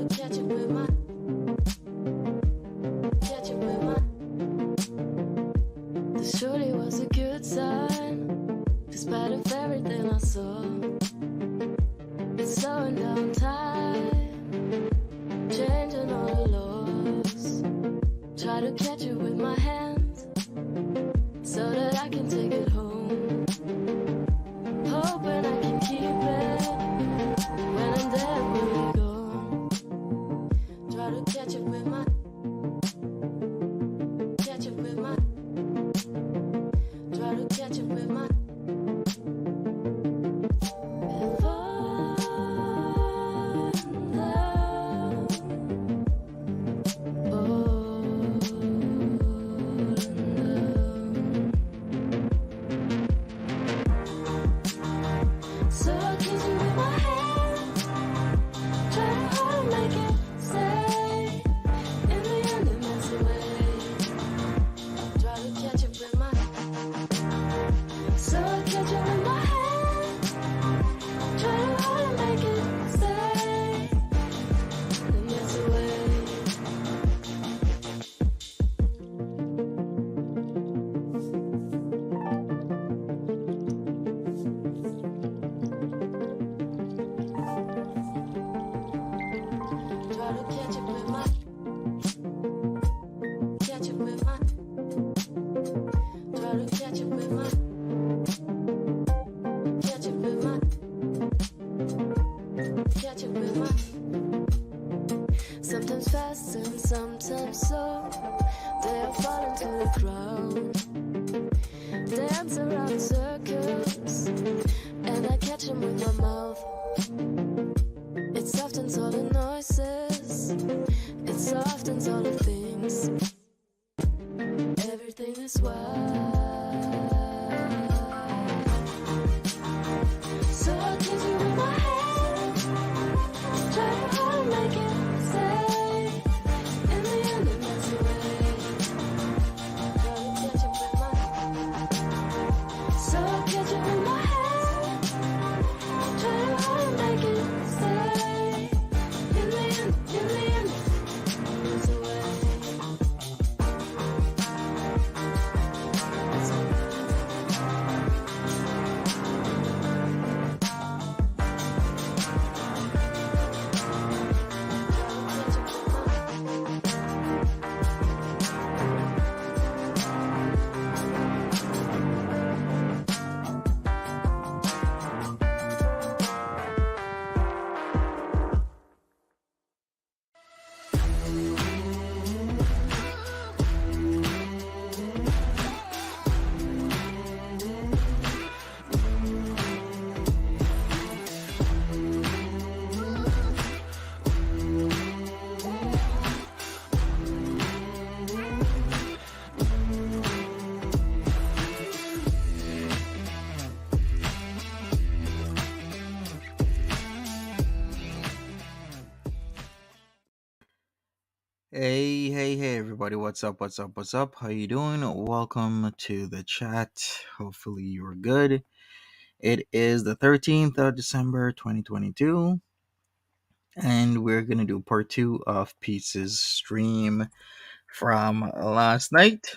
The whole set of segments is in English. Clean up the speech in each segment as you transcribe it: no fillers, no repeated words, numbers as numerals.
Catch it with my, catch it with my. This surely was a good sign, despite of everything I saw. It's slowing down time, changing all the laws. Try to catch it with my hands, so that I can take it home. Hoping I can keep it when I'm dead, when you're gone. Try to catch it with my, catch it with my, try to catch it with my. If so I kiss you with my hand, try hard to make it stay. In the end it melts away. Try to catch it with my, so I catch it with my hand, try hard to make it stay. It melts away. Try to catch it with my, catch it with my, try to catch it with my, catch it with my, catch it with my. Sometimes fast and sometimes slow, they all fall into the ground. Dance around circles, and I catch them with my mouth. It softens all the noises, it softens all the things. Everything is wild. So I kiss you with my hand, try hard to make it stay. In the end it melts away. Try to catch it with my, so I catch it with my hand, try hard to make it stay. In the end, melts away. Hey, everybody, what's up, what's up? How you doing? Welcome to the chat. Hopefully you're good. It is the 13th of December, 2022, and we're going to do part 2 of Peetz's stream from last night.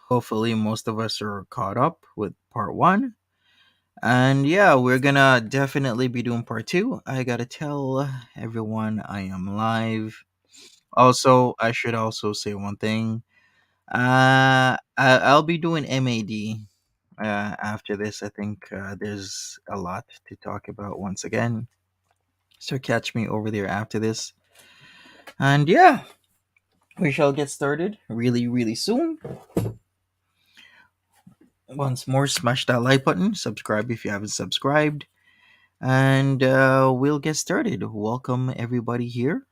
Hopefully most of us are caught up with part 1. And yeah, we're gonna definitely be doing part 2. I gotta tell everyone I am live. Also, I should also say one thing. I'll be doing MAD after this. I think there's a lot to talk about once again. So catch me over there after this. And yeah, we shall get started really, really soon. Once more, smash that like button, subscribe if you haven't subscribed, and we'll get started. Welcome everybody here,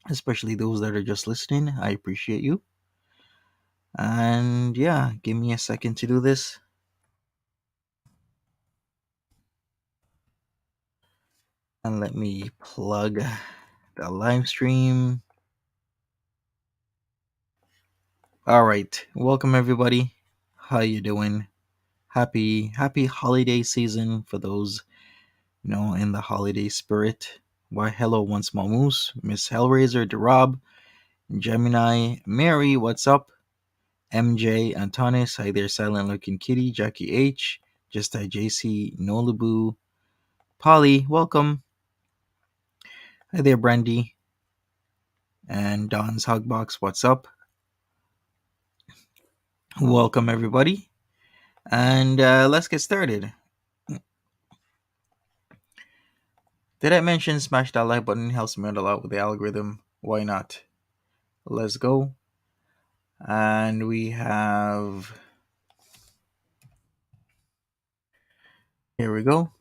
especially those that are just listening. I appreciate you. And yeah, give me a second to do this. And let me plug the live stream. All right, welcome everybody. How you doing? Happy holiday season for those in the holiday spirit. Why hello one small moose, Miss Hellraiser, DeRob, Gemini, Mary, what's up? MJ, Antonis, hi there, Silent Looking Kitty, Jackie H, Just JC, Nolabu, Polly, welcome. Hi there, Brandy. And Don's Hugbox, what's up? Welcome, everybody. And let's get started. Did I mention smash that like button? Helps me out a lot with the algorithm. Why not? Let's go. And we have. Here we go.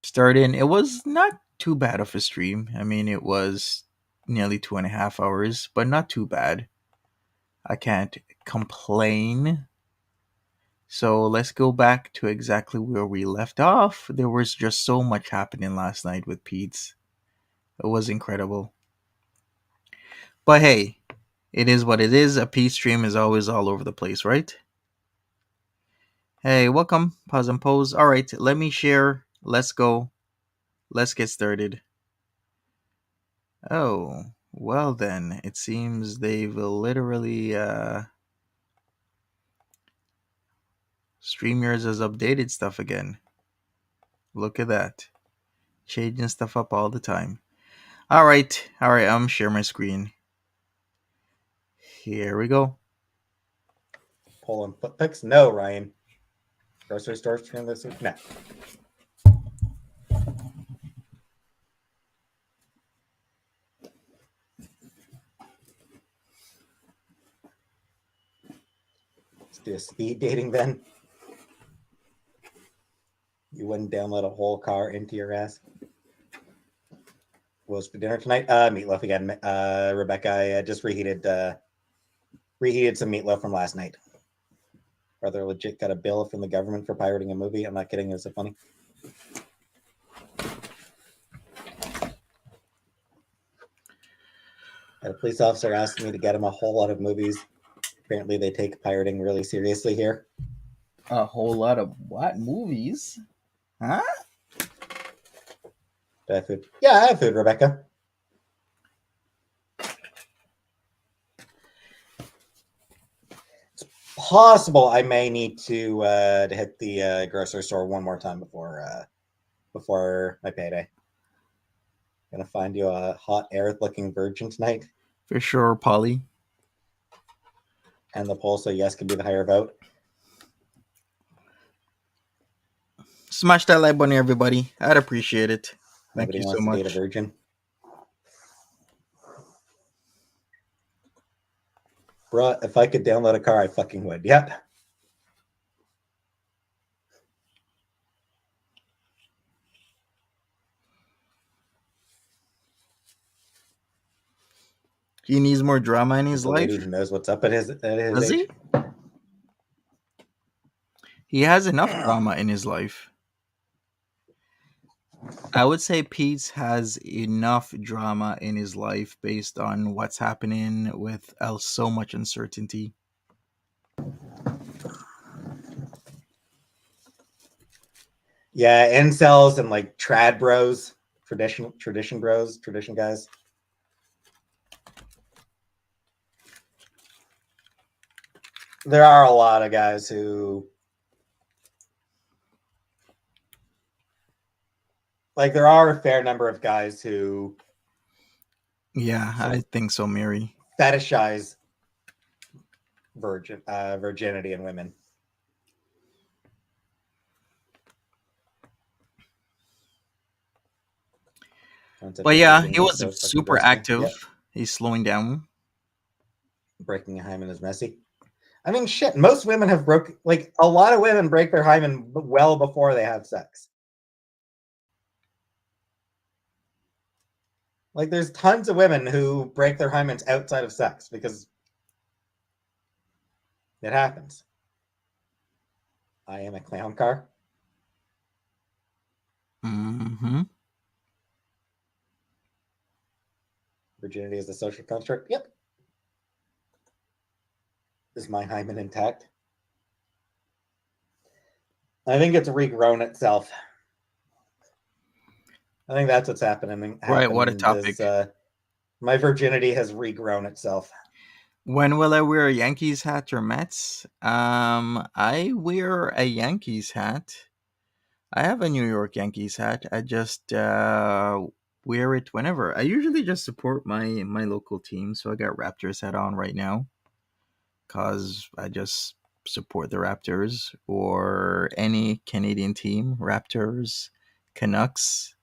Start in. It was not too bad of a stream. I mean, it was nearly 2.5 hours, but not too bad. I can't complain. So let's go back to exactly where we left off. There was just so much happening last night with Peetz. It was incredible. But hey, it is what it is. A Peetz stream is always all over the place, right? Hey, welcome. Pause and pose. All right, let me share. Let's go. Let's get started. Oh, well then. It seems they've literally StreamYards has updated stuff again. Look at that. Changing stuff up all the time. All right. I'm sharing my screen. Here we go. Pulling foot picks? No, Ryan. Grocery store stream this week? No. Let's do a speed dating then. You wouldn't download a whole car into your ass. What's for dinner tonight? Meatloaf again. Rebecca, I just reheated some meatloaf from last night. Brother legit got a bill from the government for pirating a movie. I'm not kidding. It was so funny. A police officer asked me to get him a whole lot of movies. Apparently, they take pirating really seriously here. A whole lot of what movies? Huh? Do I have food? Yeah, I have food, Rebecca. It's possible I may need to hit the grocery store one more time before my payday. Gonna find you a hot air-looking virgin tonight. For sure, Polly. And the poll, so yes, can be the higher vote. Smash that like button, everybody. I'd appreciate it. Thank you so much. Nobody wants to date a virgin. Bruh, if I could download a car, I fucking would. Yep. He needs more drama in his The life. lady who knows what's up at his Does age. He has enough drama in his life. I would say Peetz has enough drama in his life based on what's happening with so much uncertainty. Yeah, incels and like trad bros, tradition bros, tradition guys. There are a lot of guys who there are a fair number of guys who I think so, Mary. fetishize virginity in women. But yeah, he was super active. Yep. He's slowing down. Breaking a hymen is messy. I mean, shit, most women have a lot of women break their hymen well before they have sex. There's tons of women who break their hymens outside of sex because it happens. I am a clown car. Mm-hmm. Virginity is a social construct. Yep. Is my hymen intact? I think it's regrown itself. I think that's what's happening. Right, what a topic. My virginity has regrown itself. When will I wear a Yankees hat or Mets? I wear a Yankees hat. I have a New York Yankees hat. I just wear it whenever. I usually just support my local team, so I got Raptors hat on right now because I just support the Raptors or any Canadian team, Raptors, Canucks,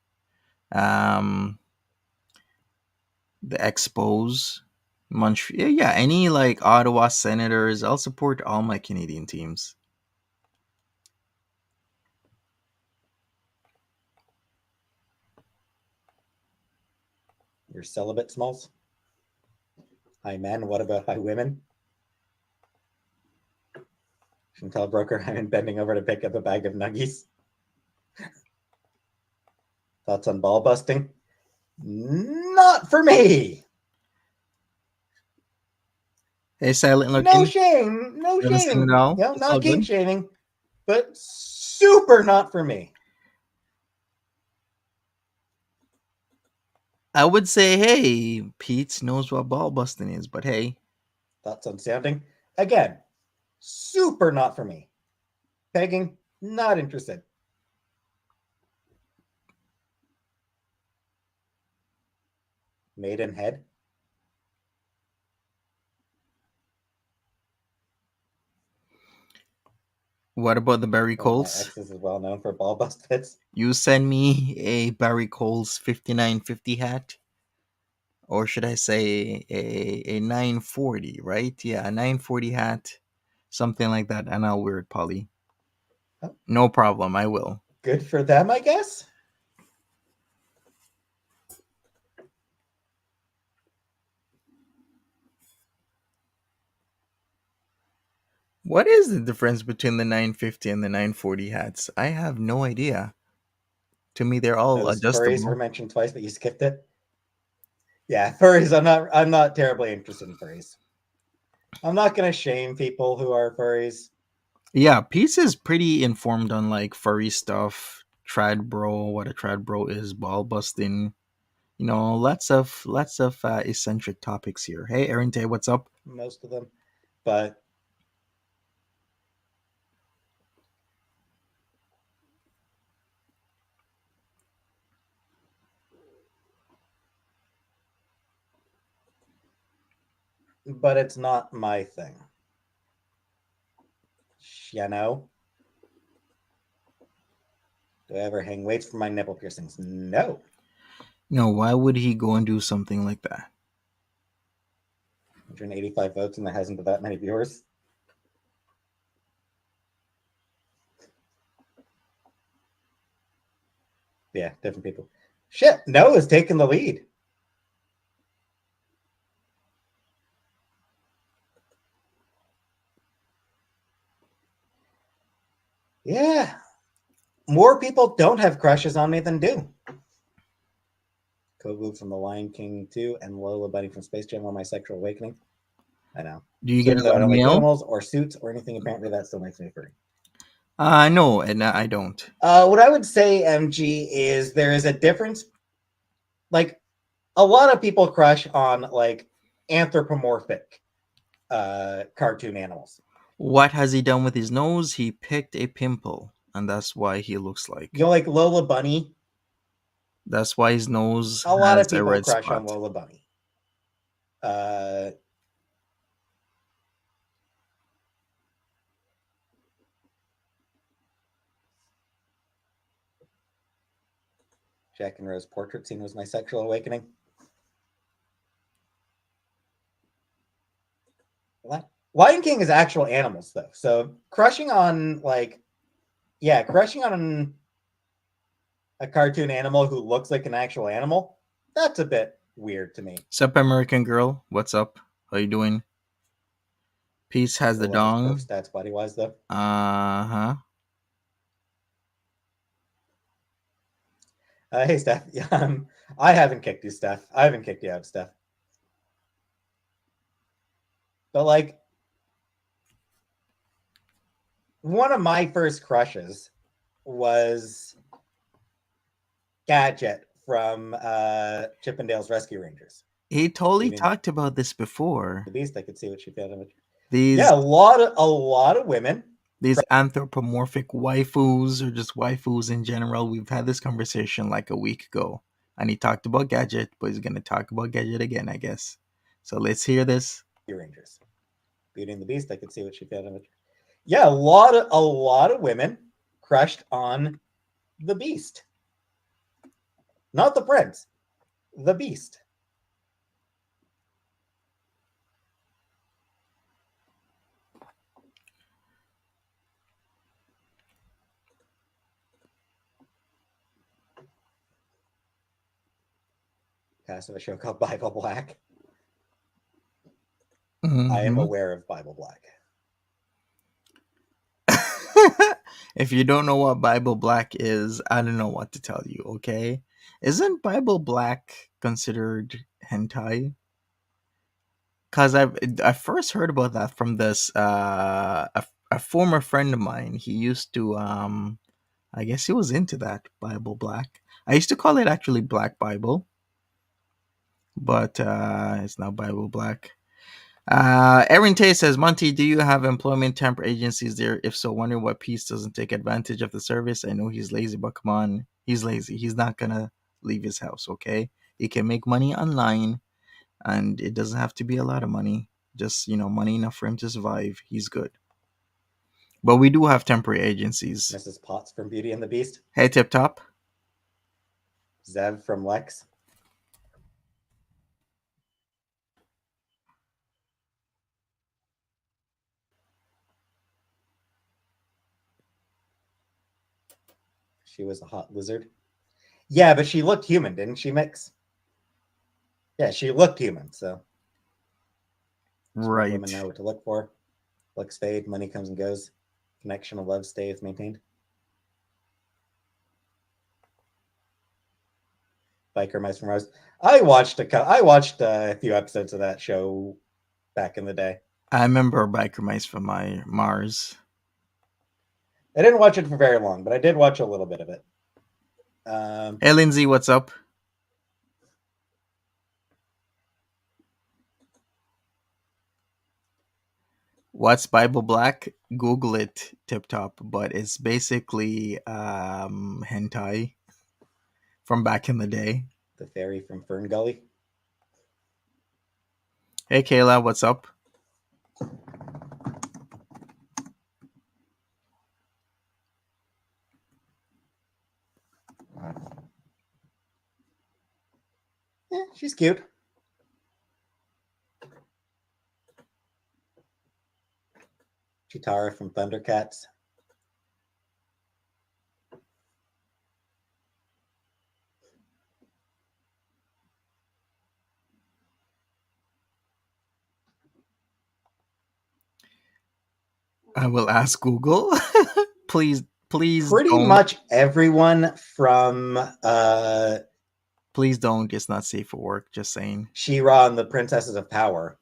um, the Expos, Montreal. Yeah, any like Ottawa Senators. I'll support all my Canadian teams. You're celibate, Smalls? Hi, men. What about hi, women? Chantel Broker, I'm bending over to pick up a bag of nuggies. Thoughts on ball busting? Not for me. Hey, silent looking. No shame. No shaming. All? No, It's all not kink good. shaming, but super not for me. I would say, hey, Peetz knows what ball busting is, but hey. Thoughts on sounding? Again, super not for me. Pegging, not interested. Maidenhead. What about the Barry One of my Coles? exes is well known for ball bust fits. You send me a Barry Coles 5950 hat, or should I say a 940, right? Yeah, a 940 hat, something like that, and I'll wear it, Polly. Oh. No problem, I will. Good for them, I guess. What is the difference between the 950 and the 940 hats? I have no idea. To me, they're all Those furries were adjustable. mentioned twice, but you skipped it. Yeah, furries. I'm not terribly interested in furries. I'm not gonna shame people who are furries. Yeah, Peace is pretty informed on like furry stuff, trad bro, what a trad bro is, ball busting. You know, lots of eccentric topics here. Hey, Aaron Tay, what's up? Most of them, but it's not my thing. You know? Do I ever hang weights for my nipple piercings? No. No, why would he go and do something like that? 185 votes and there hasn't been that many viewers. Yeah, different people. Shit, Noah's taking the lead. Yeah. More people don't have crushes on me than do. Kogu from The Lion King 2 and Lola Bunny from Space Jam on my sexual awakening. I know. Do you So get even it though I on don't like mail? animals or suits or anything, apparently that still makes me free. No, and I don't. What I would say, MG, is there is a difference. Like, a lot of people crush on like anthropomorphic cartoon animals. What has he done with his nose? He picked a pimple, and that's why he looks like. You know, like Lola Bunny. That's why his nose A lot of has a people red crush spot. on Lola Bunny. Jack and Rose portrait scene was my sexual awakening. Lion King is actual animals, though. So crushing on crushing on a cartoon animal who looks like an actual animal, that's a bit weird to me. Sup, American girl? What's up? How you doing? Peace has the dong. Stats body wise, though. Uh-huh. Hey, Steph. Yeah, I haven't kicked you, Steph. I haven't kicked you out, Steph. But like, one of my first crushes was Gadget from Chippendale's Rescue Rangers. He totally Beauty and talked about this before. the Beast. I could see what she found. These Yeah, a lot of women. these anthropomorphic waifus or just waifus in general. We've had this conversation like a week ago, and he talked about Gadget, but he's gonna talk about Gadget again, I guess. So let's hear this. Rangers. Beauty and the Beast. I could see what she found. Yeah, a lot of women crushed on the Beast, not the Prince, the Beast. Cast of a show called Bible Black. I am aware of Bible Black. If you don't know what Bible Black is, I don't know what to tell you, okay? Isn't Bible Black considered hentai? Because I first heard about that from this a former friend of mine. He used to I guess he was into that Bible Black. I used to call it actually Black Bible, but it's now Bible Black. Erin Tay says, Monty, do you have employment temp agencies there? If so, wonder why Peetz doesn't take advantage of the service. I know he's lazy, but come on, he's lazy. He's not gonna leave his house, okay? He can make money online, and it doesn't have to be a lot of money. Just, money enough for him to survive. He's good. But we do have temporary agencies. Mrs. Potts from Beauty and the Beast. Hey, Tip Top. Zev from Lex. She was a hot lizard. Yeah, but she looked human, didn't she, Mix? Yeah, she looked human, so. Right. Women know what to look for. Looks fade, money comes and goes. Connection of love stays maintained. Biker Mice from Rose. I watched a few episodes of that show back in the day. I remember Biker Mice from my Mars. I didn't watch it for very long, but I did watch a little bit of it. Hey, Lindsay, what's up? What's Bible Black? Google it, Tip Top. But it's basically hentai from back in the day. The fairy from Fern Gully. Hey, Kayla, what's up? Yeah, she's cute. Chitara from Thundercats. I will ask Google. please. Pretty don't. much everyone from Please don't. It's not safe for work. Just saying. She-Ra and the Princesses of Power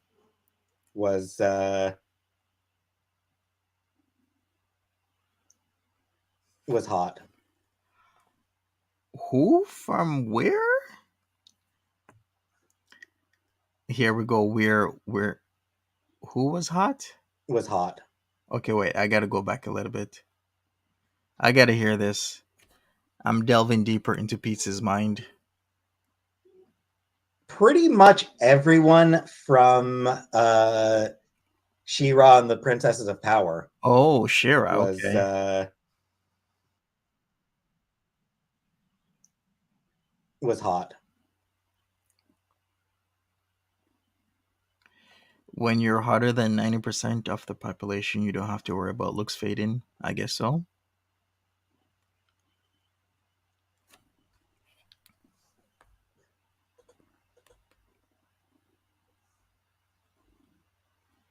was hot. Who from where? Here we go. Where? Who was hot? Was hot. Okay, wait. I gotta go back a little bit. I gotta hear this. I'm delving deeper into Peetz's mind. Pretty much everyone from She-Ra and the Princesses of Power. Oh, She-Ra. Was was hot. When you're hotter than 90% of the population, you don't have to worry about looks fading. I guess so.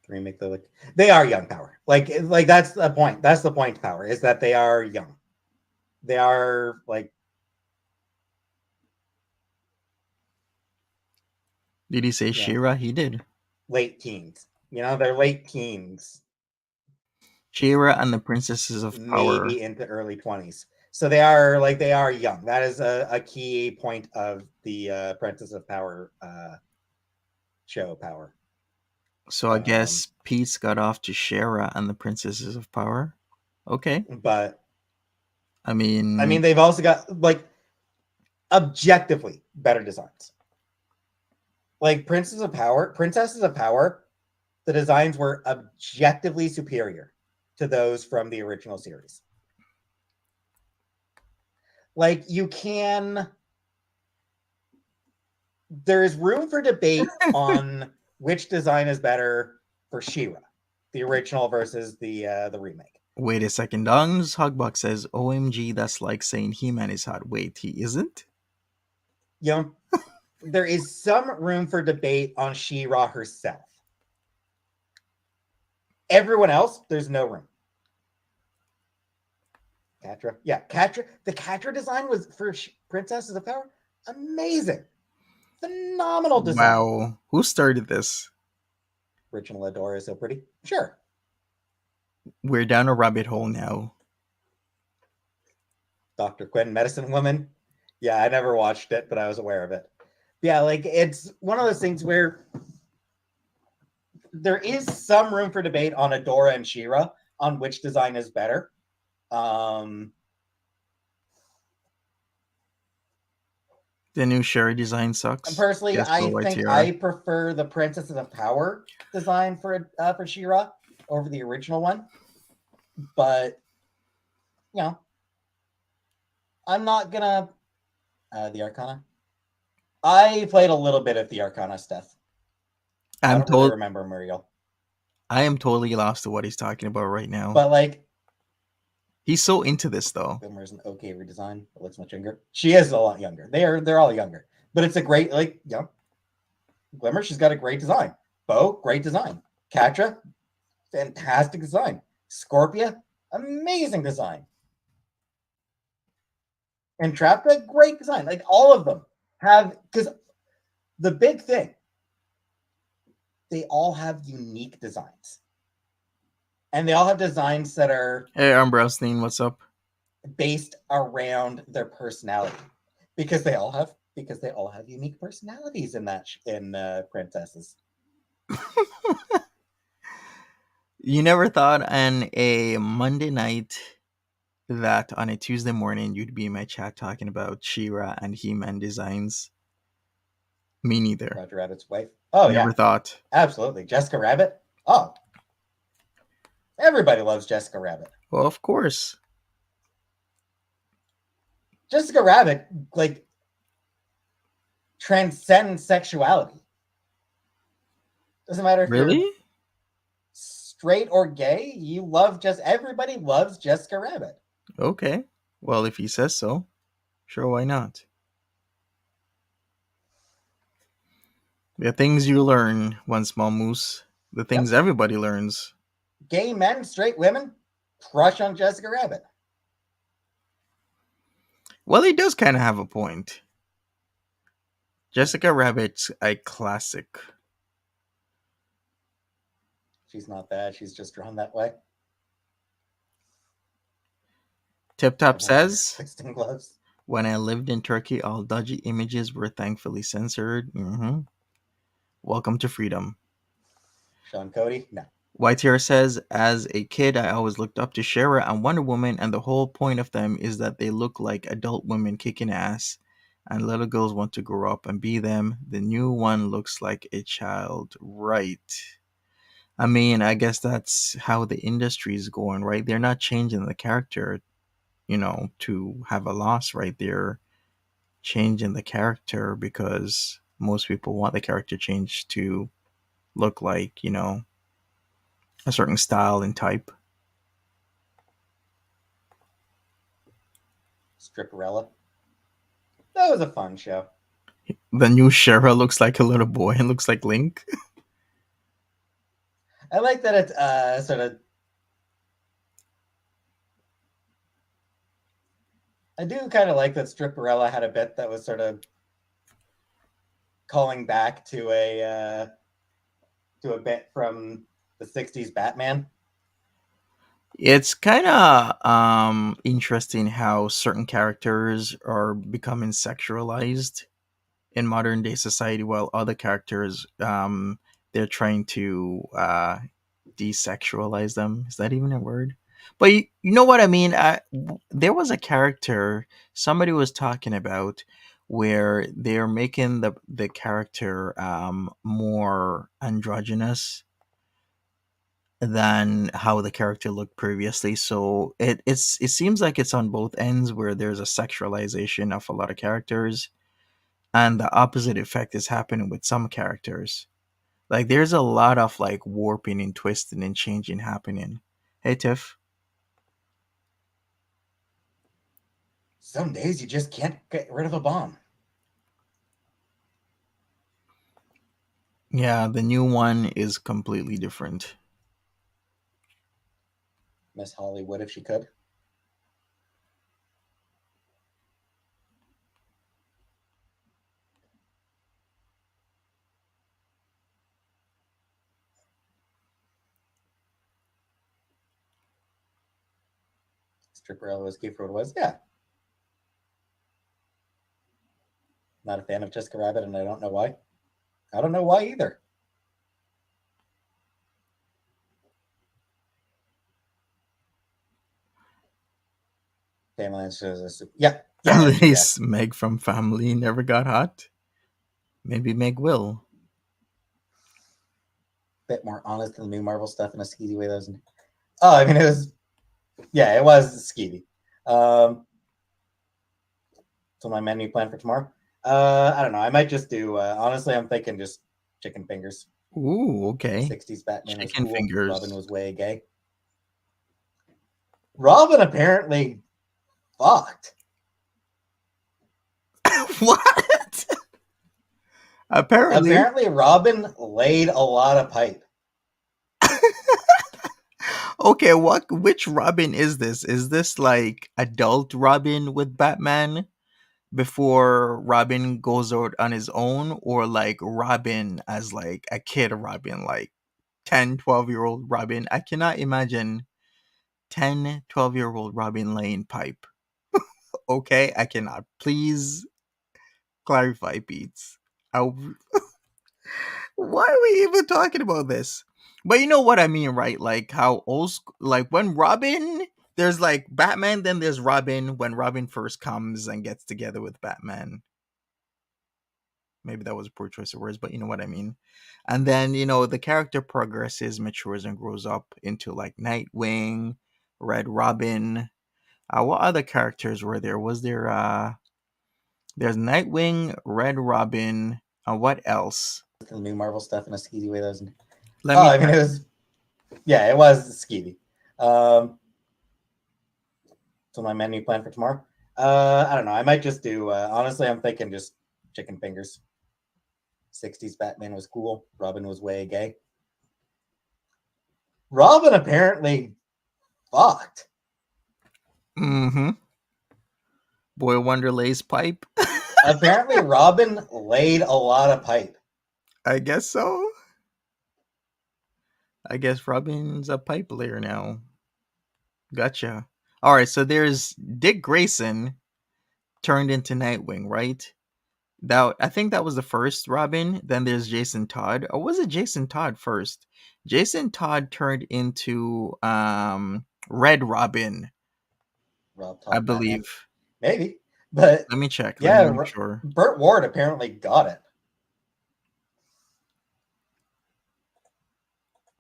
Remake the they are young power. Like that's the point. That's the point. Power is that they are young. They are like. Did he say She-Ra? He did. Late teens. They're late teens. She-Ra and the Princesses of Power. Maybe into early 20s. So they are young. That is a key point of the Princess of Power show Power. So I guess Peetz got off to Shara and the Princesses of Power. Okay. But I mean, they've also got objectively better designs. Like Princesses of Power, the designs were objectively superior to those from the original series. Like there is room for debate on which design is better for She-Ra, the original versus the remake. wait a second. Dong's Hogbox says, "OMG, that's like saying He-Man is hot." Wait, he isn't? There is some room for debate on She-Ra herself. Everyone else, there's no room. Catra, yeah, Catra. The Catra design was for Princesses of Power. Amazing, phenomenal design. Wow, who started this? Original Adora is so pretty. Sure. We're down a rabbit hole now. Dr. Quinn, Medicine Woman. Yeah, I never watched it, but I was aware of it. Yeah, like it's one of those things where there is some room for debate on Adora and She-Ra on which design is better. The new Sherry design sucks. Personally, I think I prefer the Princesses of Power design for She-Ra over the original one. But I'm not gonna the Arcana. I played a little bit of the Arcana stuff. I don't really remember Muriel. I am totally lost to what he's talking about right now. But he's so into this though. Glimmer's an okay redesign, but looks much younger. She is a lot younger. They're all younger. But it's a great Glimmer, she's got a great design. Bo, great design. Catra, fantastic design. Scorpia, amazing design. And Trapta, great design. Like all of them have, because the big thing, they all have unique designs. And they all have designs that are Hey Armbrowstein, what's up? Based around their personality. Because they all have unique personalities in Princesses. You never thought on a Monday night that on a Tuesday morning you'd be in my chat talking about She-Ra and He-Man designs? Me neither. Roger Rabbit's wife. Oh, never thought. Absolutely. Jessica Rabbit. Oh. Everybody loves Jessica Rabbit. Well, of course. Jessica Rabbit, transcends sexuality. Doesn't matter if you're straight or gay, everybody loves Jessica Rabbit. Okay. Well, if he says so, sure, why not? The things you learn, one small moose. The things everybody learns. Gay men, straight women, crush on Jessica Rabbit. Well, he does kind of have a point. Jessica Rabbit's a classic. She's not bad. She's just drawn that way. Tip Top says, gloves. When I lived in Turkey, all dodgy images were thankfully censored. Welcome to freedom. Sean Cody? No. White Hair says, as a kid, I always looked up to She-Ra and Wonder Woman, and the whole point of them is that they look like adult women kicking ass, and little girls want to grow up and be them. The new one looks like a child. Right. I mean, I guess that's how the industry is going, right? They're not changing the character, to have a loss, right? They're changing the character because most people want the character change to look like, a certain style and type. Stripperella. That was a fun show. The new She-Ra looks like a little boy and looks like Link. I like that it's sort of... I do kind of like that Stripperella had a bit that was sort of calling back to a bit from the 60s Batman. It's kind of interesting how certain characters are becoming sexualized in modern day society, while other characters they're trying to desexualize them. Is that even a word? But you know what I mean. There was a character somebody was talking about where they're making the character more androgynous than how the character looked previously. So it seems like it's on both ends where there's a sexualization of a lot of characters, and the opposite effect is happening with some characters. Like there's a lot of like warping and twisting and changing happening. Hey Tiff. Some days you just can't get rid of a bomb. Yeah, the new one is completely different. Miss Hollywood, if she could. Stripper whiskey for what it was. Yeah. Not a fan of Jessica Rabbit, and I don't know why. I don't know why either. Family shows. Yeah. At Yeah. Yeah. least Meg from Family never got hot. Maybe Meg will. Bit more honest than the new Marvel stuff in a skeevy way. Oh, I mean, it was. Yeah, it was skeevy. So my menu plan for tomorrow. I don't know. I might just do. Honestly, I'm thinking just chicken fingers. Ooh, okay. 60s Batman was Chicken cool. fingers. Robin was way gay. Robin apparently fucked. What? Apparently. Robin laid a lot of pipe. Okay, which Robin is this? Is this like adult Robin with Batman before Robin goes out on his own, or like Robin as like a kid Robin, like 10, 12-year-old Robin? I cannot imagine 10, 12-year-old Robin laying pipe. Okay, I cannot. Please clarify, Peetz. I Why are we even talking about this? But you know what I mean, right? Like how old school, like when Robin, there's like Batman, then there's Robin when Robin first comes and gets together with Batman. Maybe that was a poor choice of words, but you know what I mean. And then, the character progresses, matures, and grows up into like Nightwing, Red Robin. What other characters were there? There's Nightwing, Red Robin, what else? The new Marvel stuff in a skeevy way. Let me I mean, it was. Yeah, it was skeevy. So my menu plan for tomorrow. I don't know. I might just do. Honestly, I'm thinking just chicken fingers. 60s Batman was cool. Robin was way gay. Robin apparently fucked. Mm-hmm. Boy Wonder lays pipe. Apparently, Robin laid a lot of pipe. I guess so. I guess Robin's a pipe layer now. Gotcha. All right, so there's Dick Grayson turned into Nightwing, right? I think that was the first Robin. Then there's Jason Todd. Or was it Jason Todd first? Jason Todd turned into Red Robin, Rob I Todd Batman. believe. Maybe. But Let me check. yeah, Let me make sure. Burt Ward apparently got it.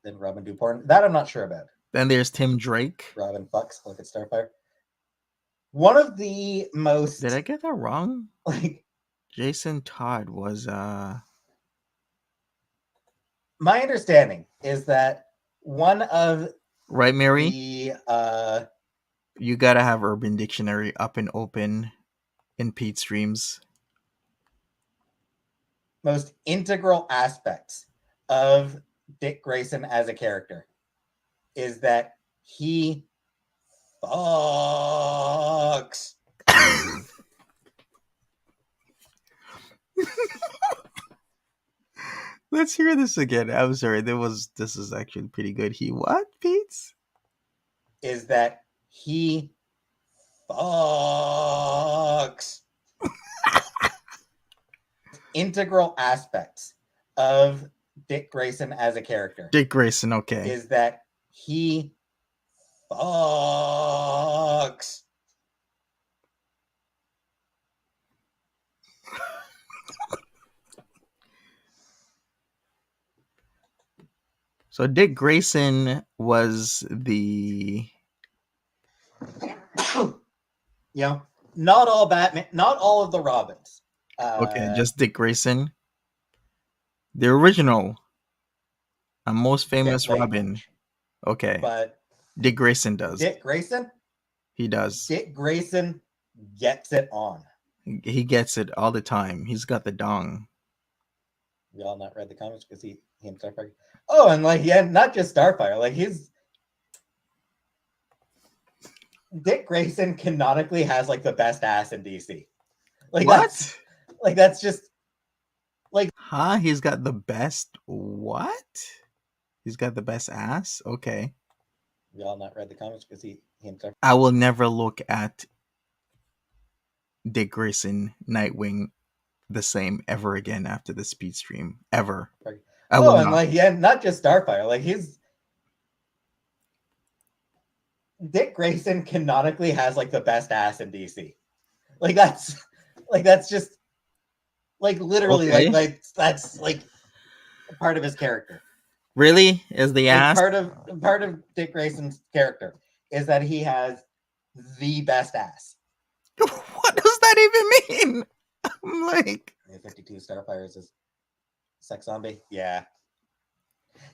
Then Robin do porn. That I'm not sure about. Then there's Tim Drake. Robin fucks. Look at Starfire. One of the most. Did I get that wrong? Like Jason Todd was my understanding is that one of right, Mary? the You gotta have Urban Dictionary up and open in Pete's streams. most integral aspects of Dick Grayson as a character is that he fucks. Let's hear this again. I'm sorry. This is actually pretty good. He what, Pete's? is that he fucks. Integral aspects of Dick Grayson as a character Dick Grayson, okay. is that he fucks. So Dick Grayson was the Not all Batman, not all of the Robins. okay, just Dick Grayson, the original and most famous Robin. Okay, But Dick Grayson does. Dick Grayson He gets it on. He gets it all the time. He's got the dong. We all not read the comics because he and Starfire. Oh, and not just Starfire. Dick Grayson canonically has the best ass in DC. What? That's just Huh? He's got the best what? He's got the best ass? Okay. we all not read the comics because he and Starfire. I will never look at Dick Grayson Nightwing the same ever again after the speed stream. Ever. I will not. Not just Starfire. Dick Grayson canonically has the best ass in DC. That's just literally Okay. that's part of his character. Really? Is the ass? Part of Dick Grayson's character is that he has the best ass. What does that even mean? I'm like 52 Starfire is his sex zombie. Yeah.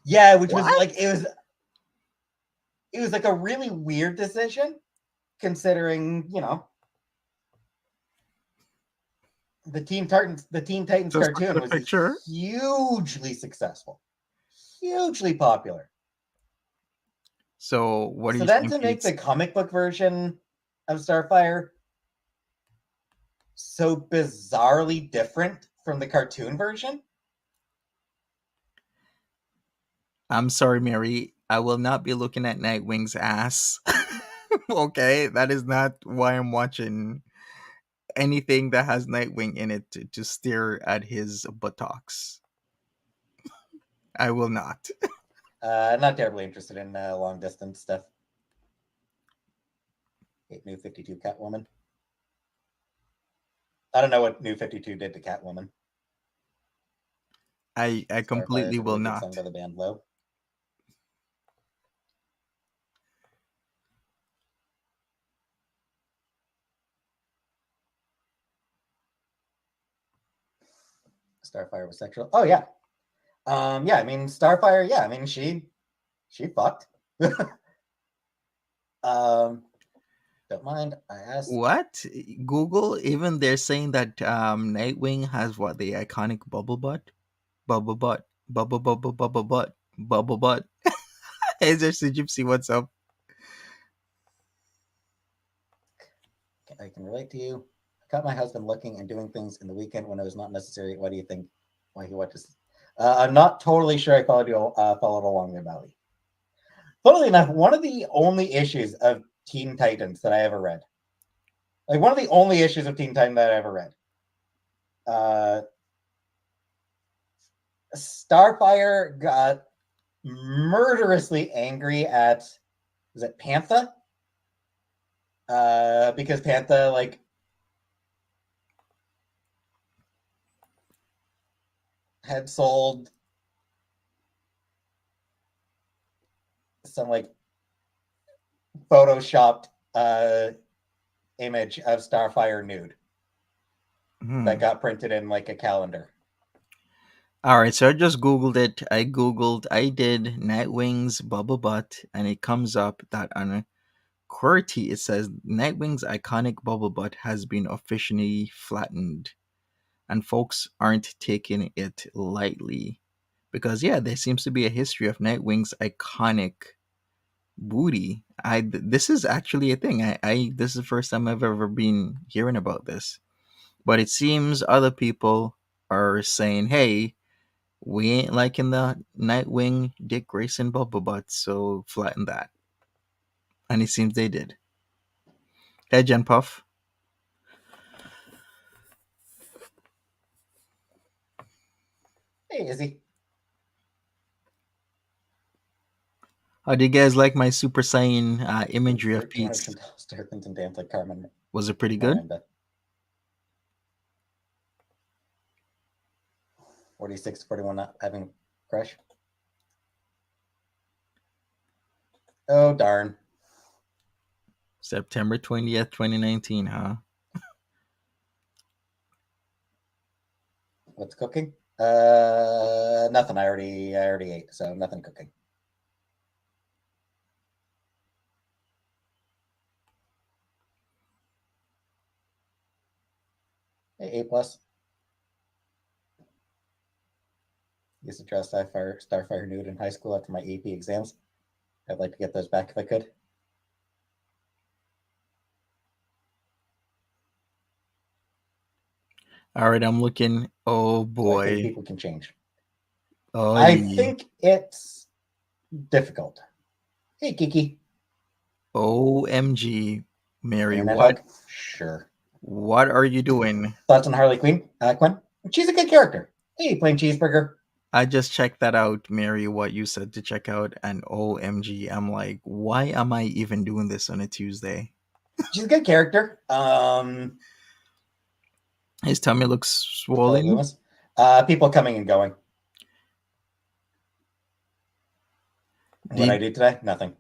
Yeah, which was what? it was a really weird decision considering, the Teen Titans Just cartoon the was picture? hugely successful. Hugely popular. So what do So you then think? to make the comic book version of Starfire so bizarrely different from the cartoon version. I'm sorry, Mary. I will not be looking at Nightwing's ass. Okay, that is not why I'm watching anything that has Nightwing in it to stare at his buttocks. I will not. Not terribly interested in long distance stuff. New 52 Catwoman. I don't know what New 52 did to Catwoman. I completely will not. Sung by the band Low. Starfire was sexual. Oh yeah. Yeah, I mean Starfire, yeah, I mean she fucked. Don't mind. I asked. What? Google, even they're saying that Nightwing has what, the iconic bubble butt? Bubble butt. Bubble bubble bubble butt. Bubble butt. Hey, there's a gypsy, what's up? I can relate to you. I caught my husband looking and doing things in the weekend when it was not necessary. What do you think? Why he watches? I'm not totally sure I followed along there, Valley. Funnily enough, one of the only issues of Teen Titans that I ever read, one of the only issues of Teen Titans that I ever read, Starfire got murderously angry at, was it Pantha? Because Pantha had sold some photoshopped image of Starfire nude that got printed in a calendar. All right, so I just Googled it. I did Nightwing's bubble butt, and it comes up that on QWERTY it says Nightwing's iconic bubble butt has been officially flattened, and folks aren't taking it lightly because there seems to be a history of Nightwing's iconic booty. This is actually a thing. This is the first time I've ever been hearing about this, but it seems other people are saying, "Hey, we ain't liking the Nightwing Dick Grayson bubble butt, so flatten that." And it seems they did. Hey, Jen Puff. Hey, Izzy. How do you guys like my Super Saiyan imagery of 200 Peetz? Starkins and dance like Carmen Was it pretty good? Miranda. 46, 41 not having crush. Oh, darn. September 20th, 2019, huh? What's cooking? Nothing. I already ate, so nothing cooking. Hey, A+. Used to draw Starfire nude in high school after my AP exams. I'd like to get those back if I could. All right, I'm looking. Oh, So I think boy. people can change. Oh, I yeah. think it's difficult. Hey, Kiki. OMG. Mary, Internet what? hug? Sure. What are you doing? Thoughts on Harley Quinn? She's a good character. Hey, plain cheeseburger. I just checked that out, Mary, what you said to check out, and OMG, I'm like, why am I even doing this on a Tuesday? She's a good character. His tummy looks swollen. Loomis. People coming and going. What I do today? Nothing.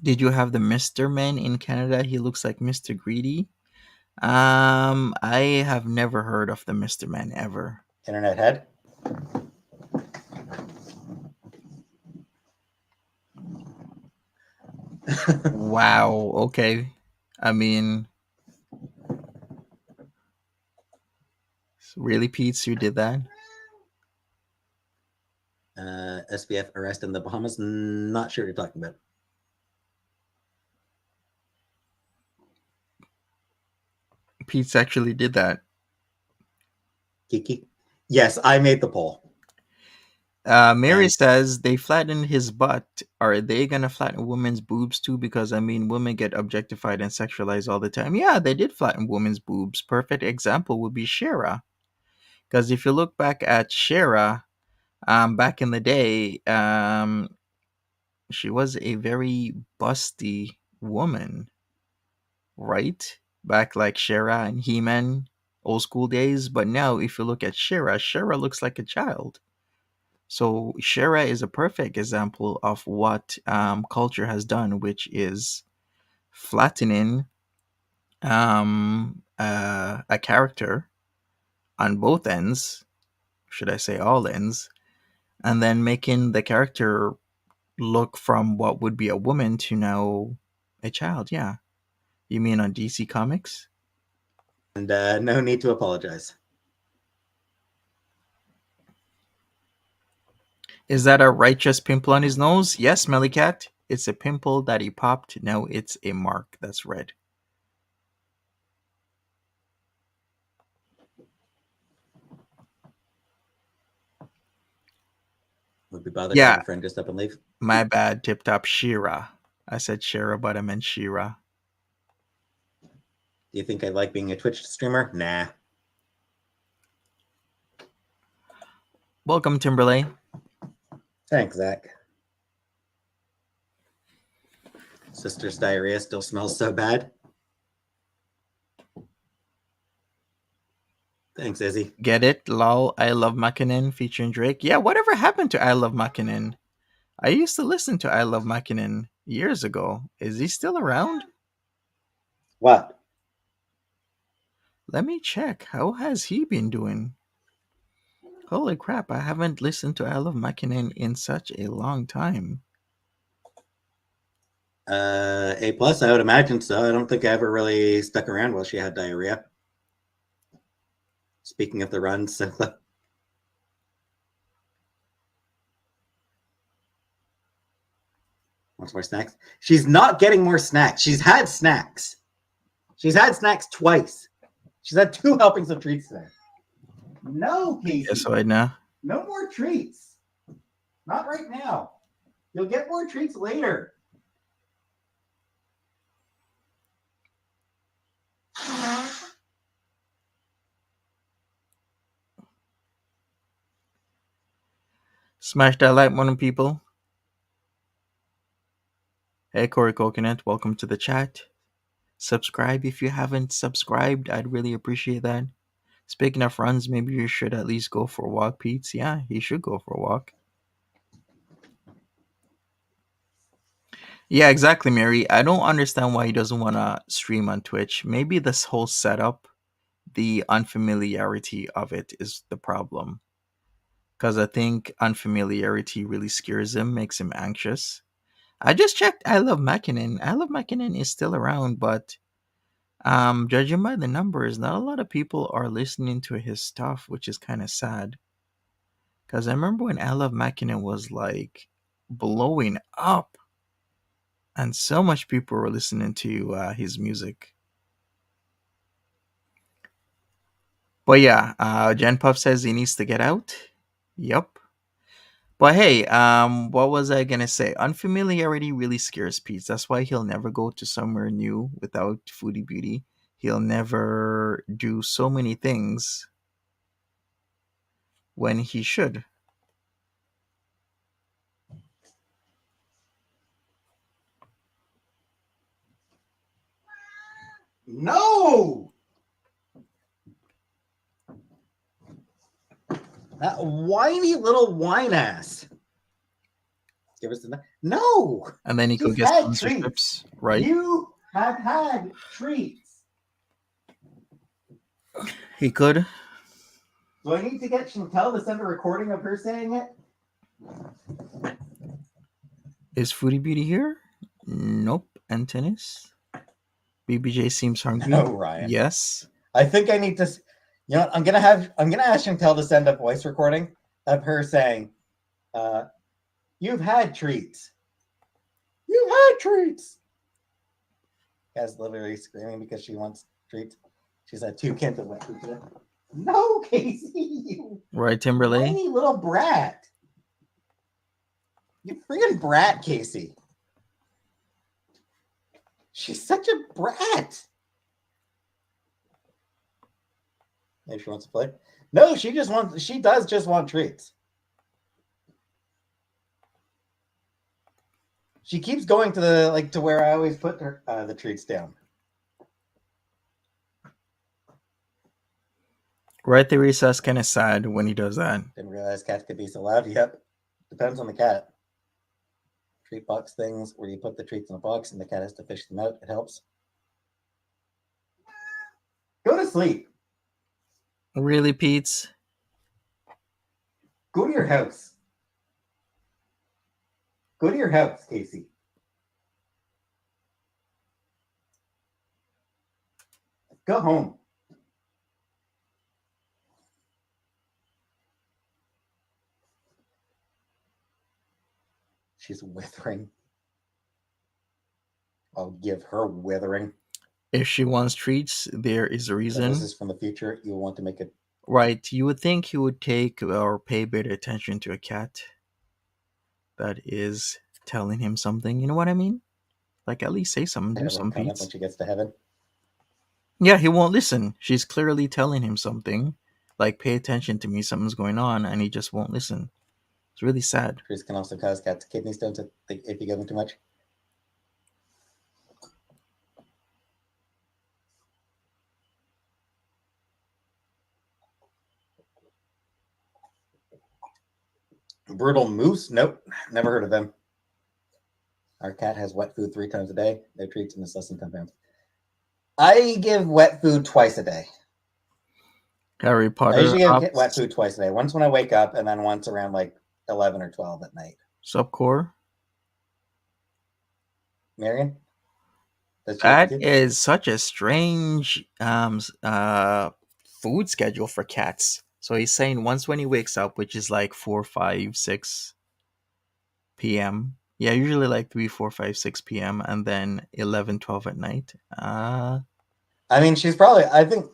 Did you have the Mr. Man in Canada? He looks like Mr. Greedy. I have never heard of the Mr. Man ever. Internet head. Wow. Okay. I mean, really, Peetz, you did that? SBF arrest in the Bahamas. Not sure what you're talking about. Peetz actually did that. Kiki. Yes, I made the poll. Mary says they flattened his butt. Are they gonna flatten women's boobs too? Because I mean, women get objectified and sexualized all the time. Yeah, they did flatten women's boobs. Perfect example would be Shara. Because if you look back at Shara, back in the day, she was a very busty woman, right? Back like Shara and He-Man, old school days. But now, if you look at Shara, Shara looks like a child. So Shara is a perfect example of what culture has done, which is flattening a character on both ends, should I say all ends, and then making the character look from what would be a woman to now a child. Yeah. You mean on DC Comics? And no need to apologize. Is that a righteous pimple on his nose? Yes, Melly Cat. It's a pimple that he popped. Now it's a mark that's red. Would be bothered Yeah. if your friend just up and leave. My bad, Tip Top Shira. I said Shira, but I meant Shira. Do you think I like being a Twitch streamer? Nah. Welcome, Timberlake. Thanks, Zach. Sister's diarrhea still smells so bad. Thanks, Izzy. Get it? Lol, I Love Makinen featuring Drake. Yeah, whatever happened to I Love Makinen? I used to listen to I Love Makinen years ago. Is he still around? What? Let me check. How has he been doing? Holy crap, I haven't listened to I Love Makinen in such a long time. A+, I would imagine so. I don't think I ever really stuck around while she had diarrhea. Speaking of the runs, so wants more snacks. She's not getting more snacks. She's had snacks. She's had snacks twice. She's had 2 helpings of treats today. No, Casey. Yes, right now. No more treats. Not right now. You'll get more treats later. Smash that like button, people. Hey, Corey Coconut, welcome to the chat. Subscribe if you haven't subscribed. I'd really appreciate that. Speaking of runs, maybe you should at least go for a walk, Peetz. Yeah, he should go for a walk. Yeah, exactly, Mary. I don't understand why he doesn't want to stream on Twitch. Maybe this whole setup, the unfamiliarity of it is the problem. Because I think unfamiliarity really scares him, makes him anxious. I just checked I Love Mackinnon. I Love Mackinnon is still around, but judging by the numbers, not a lot of people are listening to his stuff, which is kind of sad. Because I remember when I Love Mackinnon was like blowing up, and so much people were listening to his music. But yeah, Jen Puff says he needs to get out. Yup. But hey, what was I gonna say? Unfamiliarity really scares Pete. That's why he'll never go to somewhere new without Foodie Beauty. He'll never do so many things when he should. No! That whiny little whine ass. Give us the no. And then he could You've get had sponsorships, treats. right? You have had treats. He could. Do I need to get Chantel to send a recording of her saying it? Is Foodie Beauty here? Nope. And tennis? BBJ seems hungry. No, Ryan. Yes. I think I need to. You know what? I'm gonna ask Chantel to send a voice recording of her saying, "You've had treats. You've had treats." Guy's literally screaming because she wants treats. She's had 2 cans of wet food today. No, Casey, you Right, Timberlake? tiny little brat. You friggin' brat, Casey. She's such a brat. Maybe she wants to play. No, she does just want treats. She keeps going to to where I always put her the treats down. Right, Theresa's kind of sad when he does that. Didn't realize cats could be so loud. Yep. Depends on the cat. Treat box things where you put the treats in a box and the cat has to fish them out. It helps. Go to sleep. Really, Peetz? Go to your house. Go to your house, Casey. Go home. She's withering. I'll give her withering. If she wants treats, there is a reason. This is from the future. You want to make it right. You would think he would take or pay better attention to a cat that is telling him something. You know what I mean? Like, at least say something, do some comment Peetz. when she gets to heaven. Yeah, he won't listen. She's clearly telling him something. Like, pay attention to me, something's going on, and he just won't listen. It's really sad. Treats can also cause cats kidney stones if you give them too much. Brutal moose? Nope. Never heard of them. Our cat has wet food 3 times a day. No treats, and it's less than 10 pounds. I give wet food twice a day. Harry Potter. I usually give wet food twice a day. Once when I wake up, and then once around like 11 or 12 at night. Subcore. Marion? That is such a strange food schedule for cats. So he's saying once when he wakes up, which is like 4, 5, 6 p.m. Yeah, usually like 3, 4, 5, 6 p.m. and then 11, 12 at night. I mean, she's probably. I think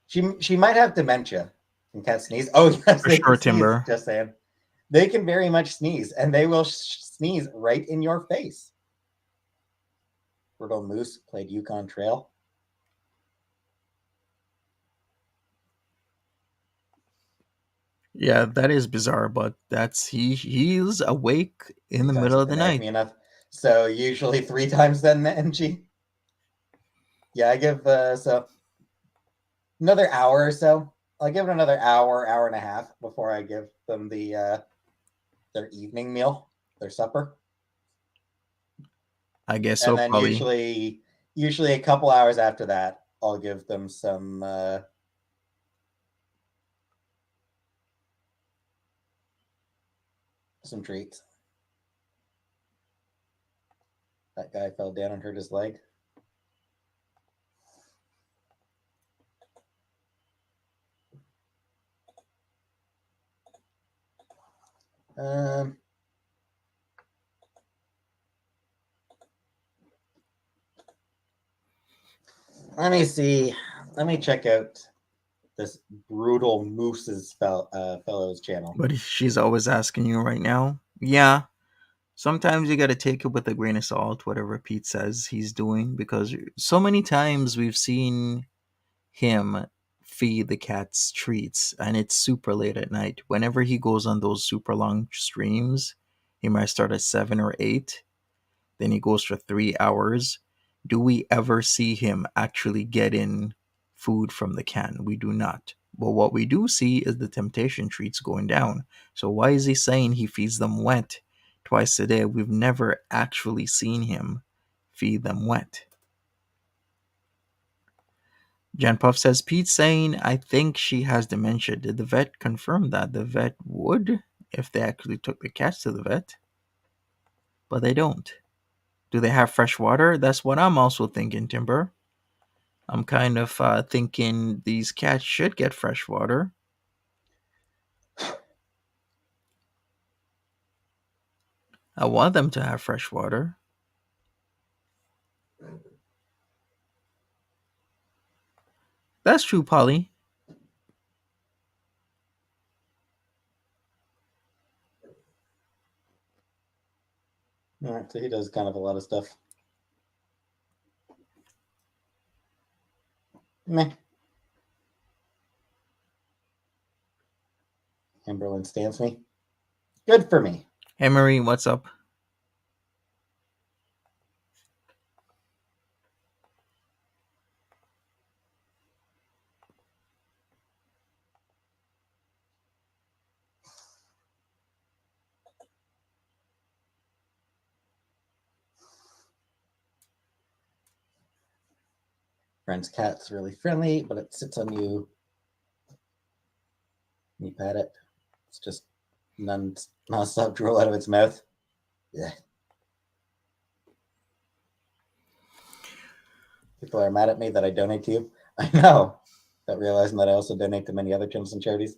she might have dementia. And cats sneeze. Oh yes, for sure, Timber. Sneeze, just saying, they can very much sneeze, and they will sneeze right in your face. Brutal moose played Yukon Trail. Yeah, that is bizarre, but he's awake in the Times middle you of the can nag me night. enough. So usually 3 times then, NG. Yeah, I give so another hour or so. I'll give it another hour, hour and a half before I give them their evening meal, their supper, I guess and so, then Polly. usually a couple hours after that, I'll give them some treats. That guy fell down and hurt his leg. Um, Let me see. Let me check out this brutal moose's fellow's channel. But she's always asking you right now. Yeah, sometimes you gotta take it with a grain of salt, whatever Pete says he's doing, because so many times we've seen him feed the cats treats, and it's super late at night. Whenever he goes on those super long streams, he might start at 7 or 8, then he goes for 3 hours. Do we ever see him actually get in food from the can? We do not. But what we do see is the temptation treats going down. So why is he saying he feeds them wet twice a day? We've never actually seen him feed them wet. Jan Puff says, Pete's saying, I think she has dementia. Did the vet confirm that? The vet would if they actually took the cats to the vet, but they don't. Do they have fresh water? That's what I'm also thinking, Timber. I'm kind of thinking these cats should get fresh water. I want them to have fresh water. That's true, Polly. All right, so he does kind of a lot of stuff. Meh. Amberlin stands me. Good for me. Hey, Marie, what's up? Friend's cat's really friendly, but it sits on you. You pat it. It's just non-stop drool out of its mouth. Yeah. People are mad at me that I donate to you. I know. But realizing that I also donate to many other charities and charities.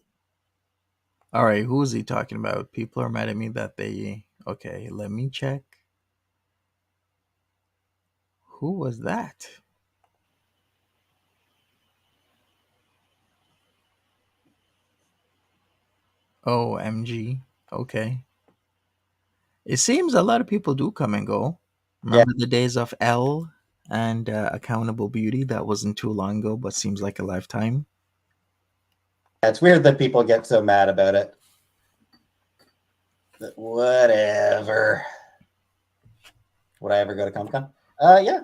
All right, who is he talking about? People are mad at me that they. Okay, let me check. Who was that? OMG. Okay. It seems a lot of people do come and go. Yeah. Remember the days of L and Accountable Beauty? That wasn't too long ago, but seems like a lifetime. It's weird that people get so mad about it. But whatever. Would I ever go to Comic-Con? Yeah.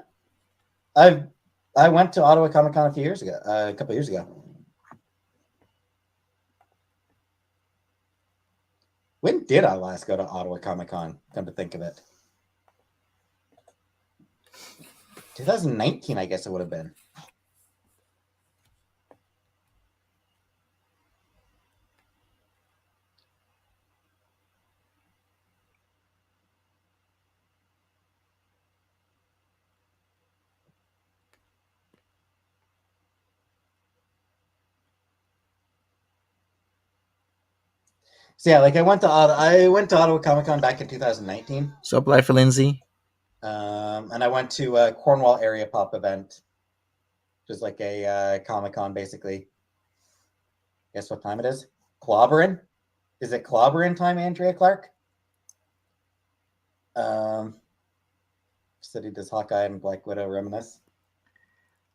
I went to Ottawa Comic-Con a couple years ago. When did I last go to Ottawa Comic-Con? Come to think of it. 2019, I guess it would have been. So yeah, like I went to Ottawa Comic-Con back in 2019. Sup, Life Lindsay? And I went to a Cornwall area pop event, just like a Comic-Con basically. Guess what time it is? Clobberin? Is it Clobberin time, Andrea Clark? City does Hawkeye and Black Widow reminisce.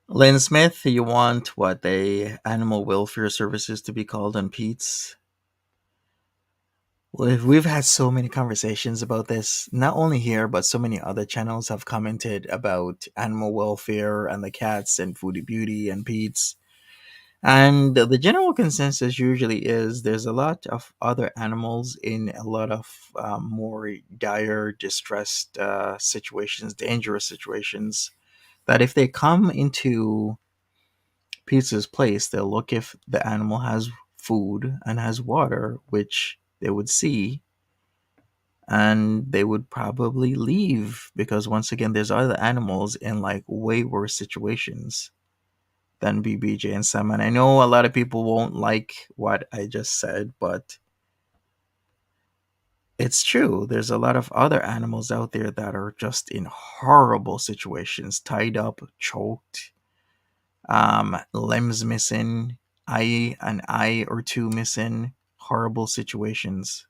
Lynn Smith, you want what, the animal welfare services to be called on Peetz? We've had so many conversations about this, not only here, but so many other channels have commented about animal welfare and the cats and Foodie Beauty and Peetz. And the general consensus usually is there's a lot of other animals in a lot of more dire, distressed situations, dangerous situations, that if they come into Pete's place, they'll look if the animal has food and has water, which they would see, and they would probably leave because once again, there's other animals in like way worse situations than BBJ and Sam. And I know a lot of people won't like what I just said, but it's true. There's a lot of other animals out there that are just in horrible situations, tied up, choked, limbs missing, an eye or two missing, horrible situations.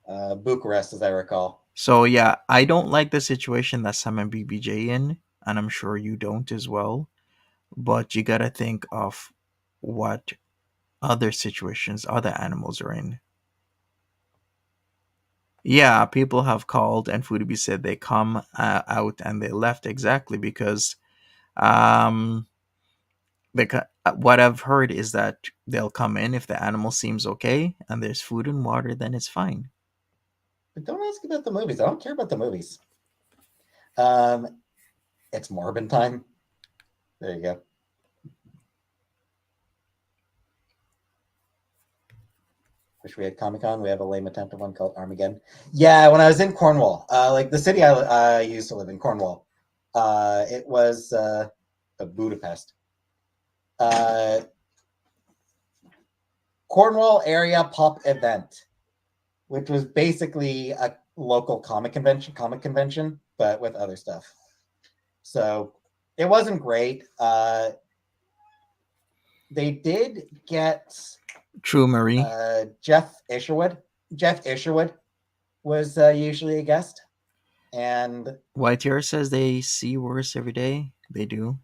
Bucharest, as I recall. So yeah, I don't like the situation that Sam and BBJ in, and I'm sure you don't as well. But you gotta think of what other situations other animals are in. Yeah, people have called and Foodie said they come out and they left exactly because um what I've heard is that they'll come in if the animal seems okay and there's food and water, then it's fine. But don't ask about the movies. I don't care about the movies. It's Morbin time. There you go. Wish we had Comic-Con. We have a lame attempt at one called Armageddon. Yeah, when I was in Cornwall, like the city I used to live in, Cornwall, it was Budapest. Cornwall area pop event, which was basically a local comic convention, but with other stuff. So it wasn't great. They did get True, Marie. Jeff Isherwood. Jeff Isherwood was usually a guest, and YTR says they see worse every day. They do.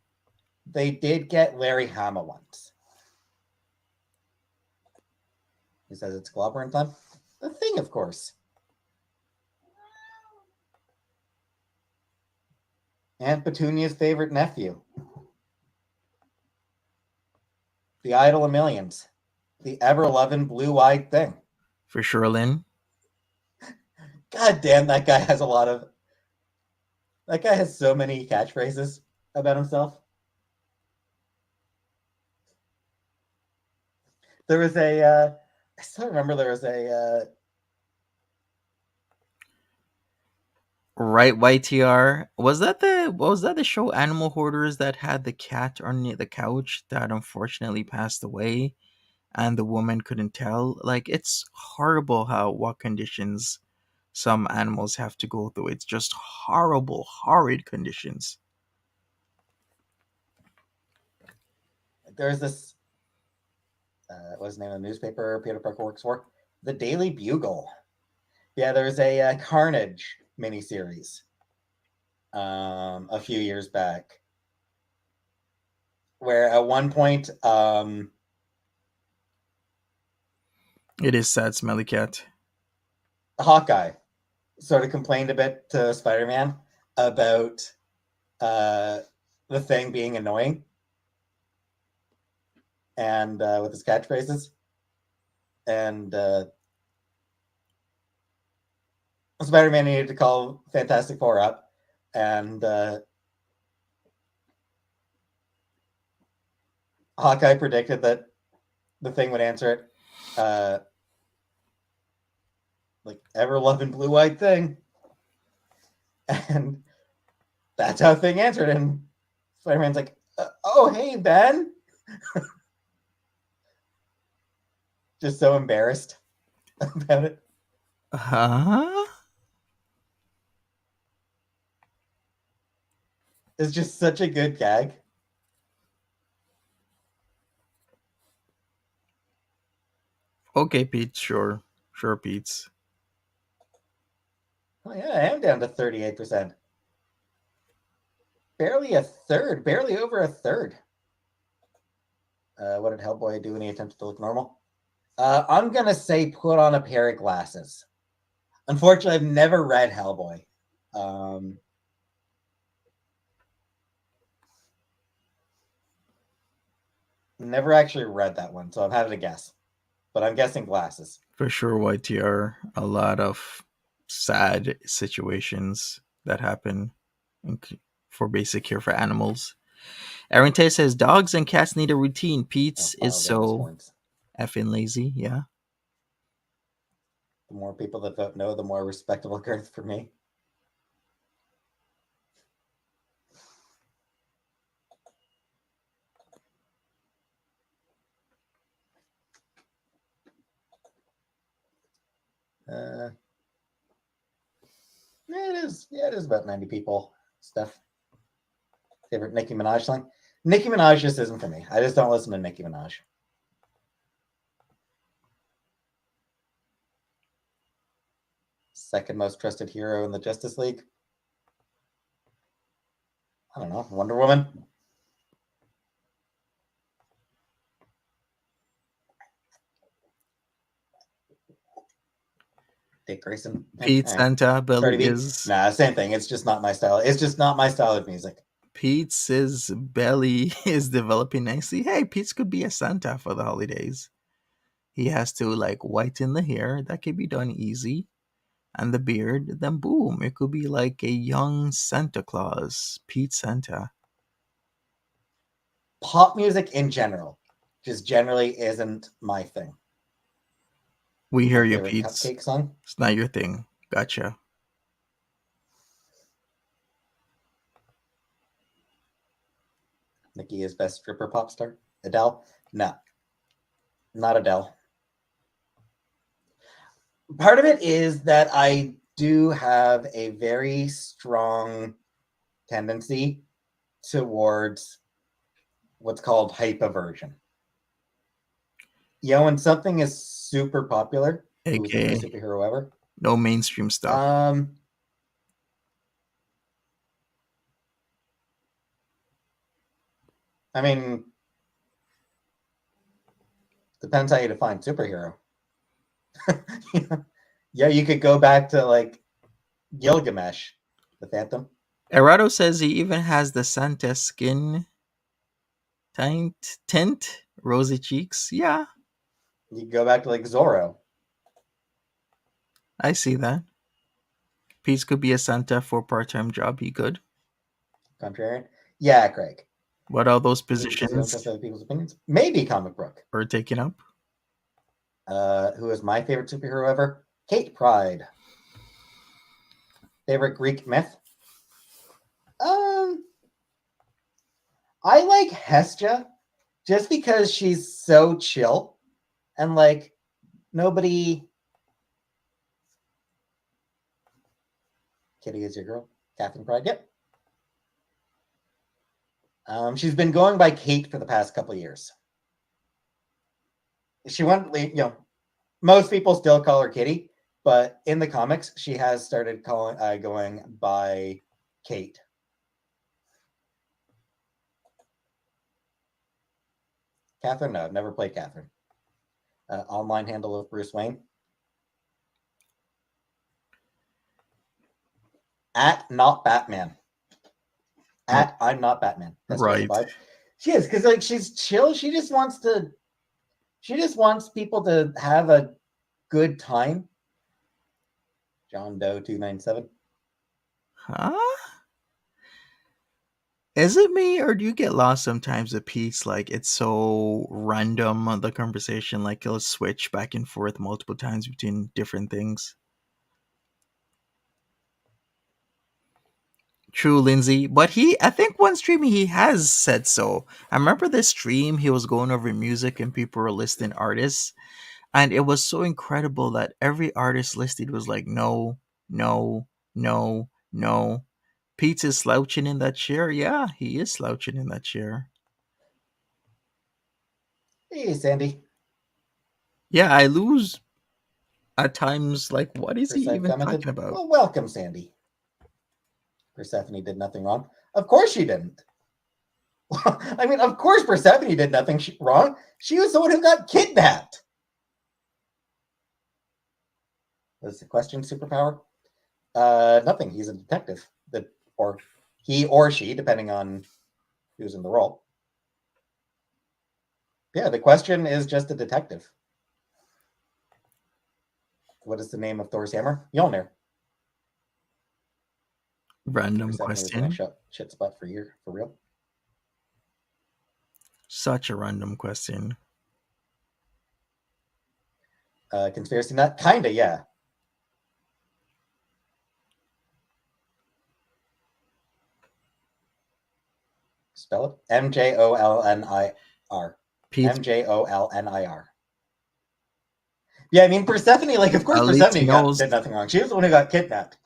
they did get Larry Hama once. He says it's clobbering time. The Thing, of course. Aunt Petunia's favorite nephew. The idol of millions. The ever-loving blue-eyed thing. For sure, Lynn. God damn, that guy has a lot of... That guy has so many catchphrases about himself. There was a... I still remember there was a... Right, YTR. Was that the show Animal Hoarders that had the cat on the couch that unfortunately passed away and the woman couldn't tell? Like, it's horrible how what conditions some animals have to go through. It's just horrible, horrid conditions. There's this... what's the name of the newspaper Peter Parker works for? The Daily Bugle. Yeah, there's a Carnage miniseries a few years back where at one point It is sad, smelly cat. Hawkeye sort of complained a bit to Spider-Man about the Thing being annoying and with his catchphrases, and Spider-Man needed to call Fantastic Four up, and Hawkeye predicted that the Thing would answer it like ever-loving blue-eyed thing, and that's how Thing answered, and Spider-Man's like, oh, hey, Ben. Just so embarrassed about it. Huh? It's just such a good gag. Okay, Pete. Sure. Sure, Pete. Oh, yeah, I am down to 38%. Barely a third. Barely over a third. What did Hellboy do when he attempted to look normal? I'm gonna say put on a pair of glasses. Unfortunately, I've never read Hellboy. Never actually read that one, so I'm having to guess. But I'm guessing glasses. For sure, YTR, a lot of sad situations that happen for basic care for animals. Aaron Tay says dogs and cats need a routine. Peetz is so effing lazy. Yeah. The more people that vote no, the more respectable girth for me. It is. Yeah, it is about 90 people. Steph, favorite Nicki Minaj song? Nicki Minaj just isn't for me. I just don't listen to Nicki Minaj. Second most trusted hero in the Justice League? I don't know. Wonder Woman? Dick Grayson? Pete Santa belly is... Nah, same thing. It's just not my style. It's just not my style of music. Pete's belly is developing nicely. Hey, Pete's could be a Santa for the holidays. He has to like whiten the hair. That could be done easy. And the beard, then boom, it could be like a young Santa Claus, Pete Santa. Pop music in general just generally isn't my thing. We hear you, Pete. Cupcake song? It's not your thing. Gotcha. Nicki is best stripper pop star? Adele? No. Not Adele. Part of it is that I do have a very strong tendency towards what's called hype aversion. When something is super popular, who's the best superhero ever? No mainstream stuff. I mean, depends how you define superhero. Yeah, you could go back to like Gilgamesh, the Phantom. Erado says he even has the Santa skin tint, rosy cheeks. Yeah. You go back to like Zorro. I see that. Pete could be a Santa for a part-time job. He could. Contrarian? Yeah, Craig. What are those positions? Other people's opinions? Maybe comic book. Or taken up? Who is my favorite superhero ever? Kate Pride. Favorite Greek myth? I like Hestia just because she's so chill and like nobody. Kitty is your girl? Catherine Pride? Yep. She's been going by Kate for the past couple of years. She went, most people still call her Kitty, but in the comics, she has started going by Kate. Catherine? No, I've never played Catherine. Online handle of Bruce Wayne? At not Batman. At I'm not Batman. That's right. She is, because like she's chill. She just wants people to have a good time. John Doe 297. Huh? Is it me, or do you get lost sometimes at Pete's? Like, it's so random on the conversation, like it'll switch back and forth multiple times between different things. True, Lindsay. But I think one stream he has said so. I remember this stream, he was going over music and people were listing artists. And it was so incredible that every artist listed was like, no, no, no, no. Pete is slouching in that chair. Yeah, he is slouching in that chair. Hey, Sandy. Yeah, I lose at times. Like, what is he even talking about? Well, welcome, Sandy. Persephone did nothing wrong. Of course she didn't. I mean, of course Persephone did nothing wrong. She was the one who got kidnapped. What's the question? Superpower? Nothing. He's a detective. Or he or she, depending on who's in the role. Yeah, the question is just a detective. What is the name of Thor's hammer? Mjolnir. Random Persephone was in a question. shit spot for real. Such a random question. Conspiracy nut? Kinda, yeah. Spell it? Mjolnir. Pete, Mjolnir. Yeah, I mean Persephone, like of course at least he Persephone knows. did nothing wrong. She was the one who got kidnapped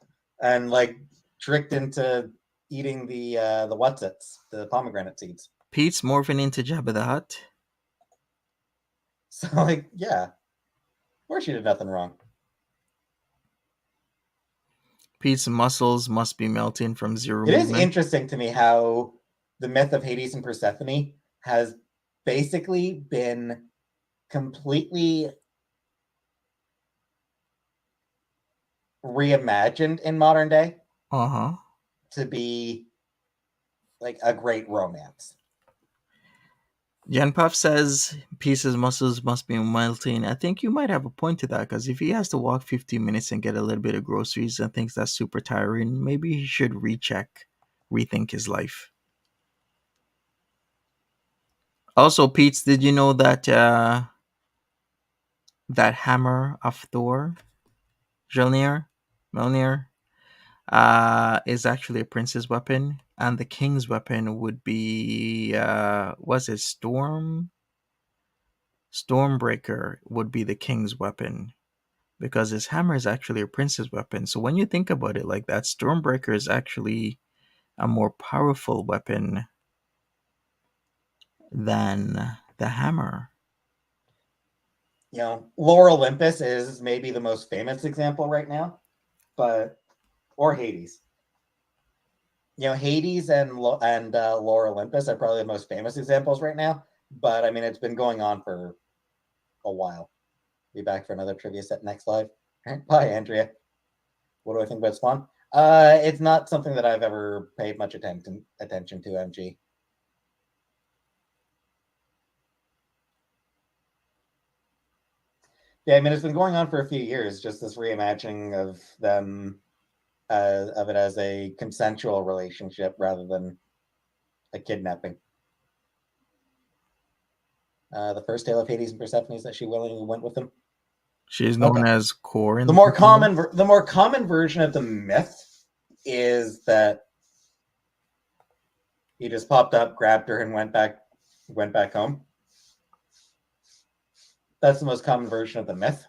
and like tricked into eating the what's-its, the pomegranate seeds. Pete's morphing into Jabba the Hutt. So like, yeah. Of course she did nothing wrong. Pete's muscles must be melting from zero It is movement. interesting to me how the myth of Hades and Persephone has basically been completely reimagined in modern day Uh-huh. to be like a great romance. Jen Puff says Pete's muscles must be melting. I think you might have a point to that, because if he has to walk 15 minutes and get a little bit of groceries and thinks that's super tiring, maybe he should rethink his life. Also, Pete's, did you know that that hammer of Thor, Mjolnir, is actually a prince's weapon, and the king's weapon would be was it Stormbreaker would be the king's weapon, because his hammer is actually a prince's weapon. So when you think about it like that, Stormbreaker is actually a more powerful weapon than the hammer. You know, Lore Olympus is maybe the most famous example right now, or Hades. You know, Hades and Lore Olympus are probably the most famous examples right now. But I mean, it's been going on for a while. Be back for another trivia set next live. Bye, Andrea. What do I think about Spawn? It's not something that I've ever paid much attention to, MG. Yeah, I mean, it's been going on for a few years, just this reimagining of them, of it as a consensual relationship rather than a kidnapping. The first tale of Hades and Persephone is that she willingly went with him. She is known as Core. The more common version of the myth is that he just popped up, grabbed her, and went back home. That's the most common version of the myth.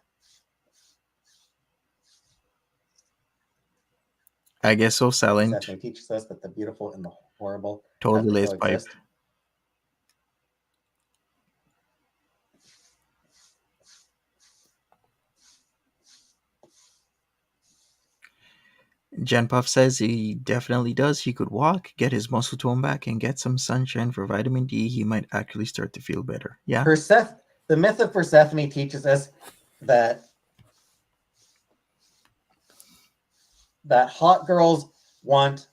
I guess so, Silent. Persephone teaches us that the beautiful and the horrible Totally have to lays pipe. coexist. Jen Puff says he definitely does. He could walk, get his muscle tone back, and get some sunshine for vitamin D. He might actually start to feel better. Yeah. The myth of Persephone teaches us that hot girls want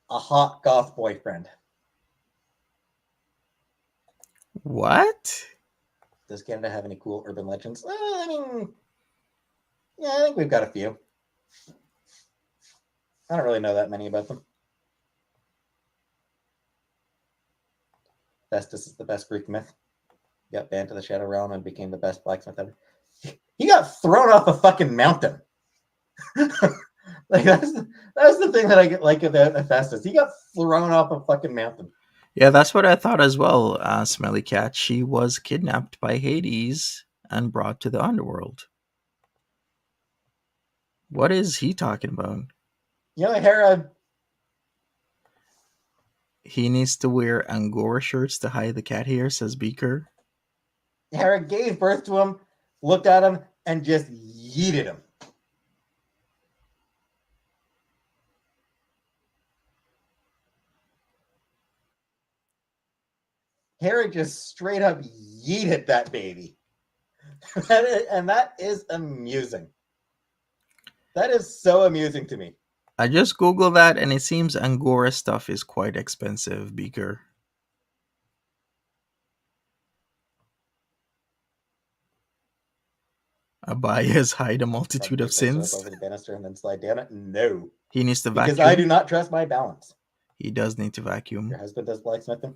a hot goth boyfriend. What? Does Canada have any cool urban legends? I mean, yeah, I think we've got a few. I don't really know that many about them. Festus is the best Greek myth. He got banned to the Shadow Realm and became the best blacksmith ever. He got thrown off a fucking mountain. Like that's the thing that I get like about Festus. He got thrown off a fucking mountain. Yeah, that's what I thought as well, Smelly Cat. She was kidnapped by Hades and brought to the underworld. What is he talking about? You know, Hera. He needs to wear Angora shirts to hide the cat hair, says Beaker. Hera gave birth to him, looked at him, and just yeeted him. Hera just straight up yeeted that baby. And that is amusing. That is so amusing to me. I just Googled that and it seems Angora stuff is quite expensive, Beaker. Abayas hide a Rub multitude of paper syrup sins. over the banister and then slide down it? No. He needs to Because vacuum. I do not trust my balance. He does need to vacuum. Your husband does blacksmithing?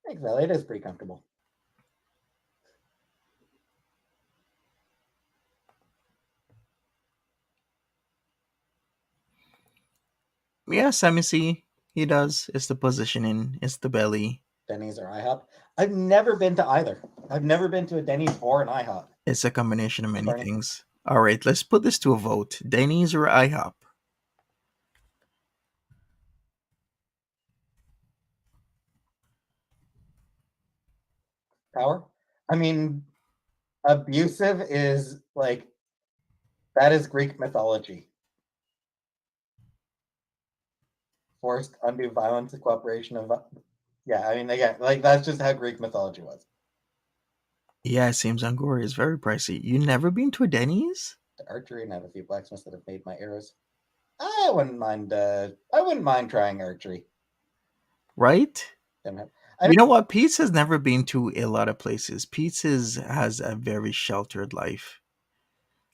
Thanks, Valley. It is pretty comfortable. Yes, let me see. He does. It's the positioning. It's the belly. Denny's or IHOP? I've never been to either. I've never been to a Denny's or an IHOP. It's a combination of many Barney? things. All right, let's put this to a vote. Denny's or IHOP? Power? I mean, abusive is like, that is Greek mythology. Forced undue violence, the cooperation of. Yeah, I mean, again, like that's just how Greek mythology was. Yeah, it seems Angora is very pricey. You never been to a Denny's? To archery and have a few blacksmiths that have made my arrows. I wouldn't mind trying archery. Right? Don't have- You know what? Peetz has never been to a lot of places. Peetz has a very sheltered life.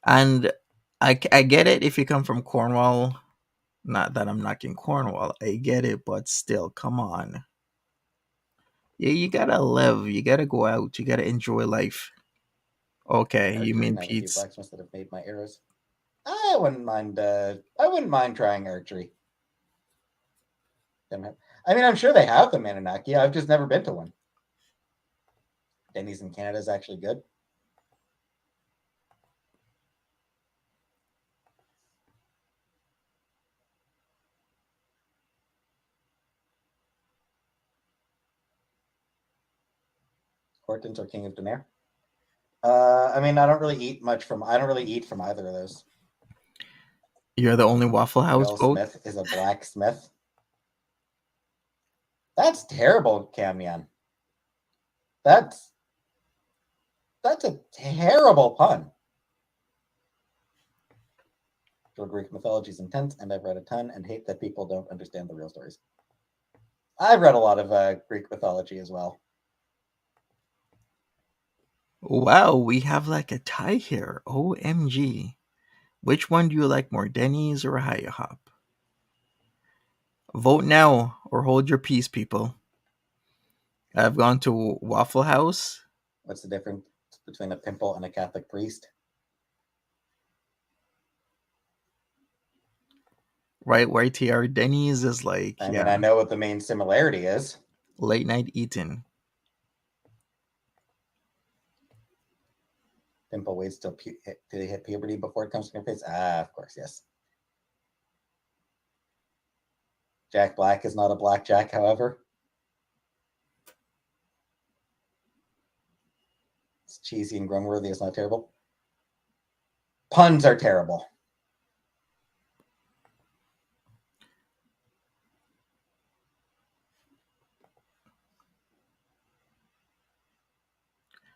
And I get it if you come from Cornwall. Not that I'm knocking Cornwall. I get it, but still, come on. Yeah, you gotta live. You gotta go out. You gotta enjoy life. Okay, you archery mean and have a few Peetz. blacksmiths that have made my arrows. I wouldn't mind trying archery. Don't have- I mean, I'm sure they have them in Anunnaki. I've just never been to one. Denny's in Canada is actually good. Hortons or King of Denair. I mean, I don't really eat from either of those. You're the only Waffle House Will vote? Smith is a blacksmith. That's terrible, Camion. That's a terrible pun. Greek mythology is intense, and I've read a ton and hate that people don't understand the real stories. I've read a lot of Greek mythology as well. Wow, we have like a tie here. OMG. Which one do you like more, Denny's or IHOP? Vote now or hold your peace, people. I've gone to Waffle House. What's the difference between a pimple and a Catholic priest? Right, YTR. Denny's is like, I mean, I know what the main similarity is. late night eating. Pimple waits till they hit puberty before it comes to your face. Ah, of course, yes. Jack Black is not a blackjack, however. It's cheesy and grown-worthy. It's not terrible. Puns are terrible.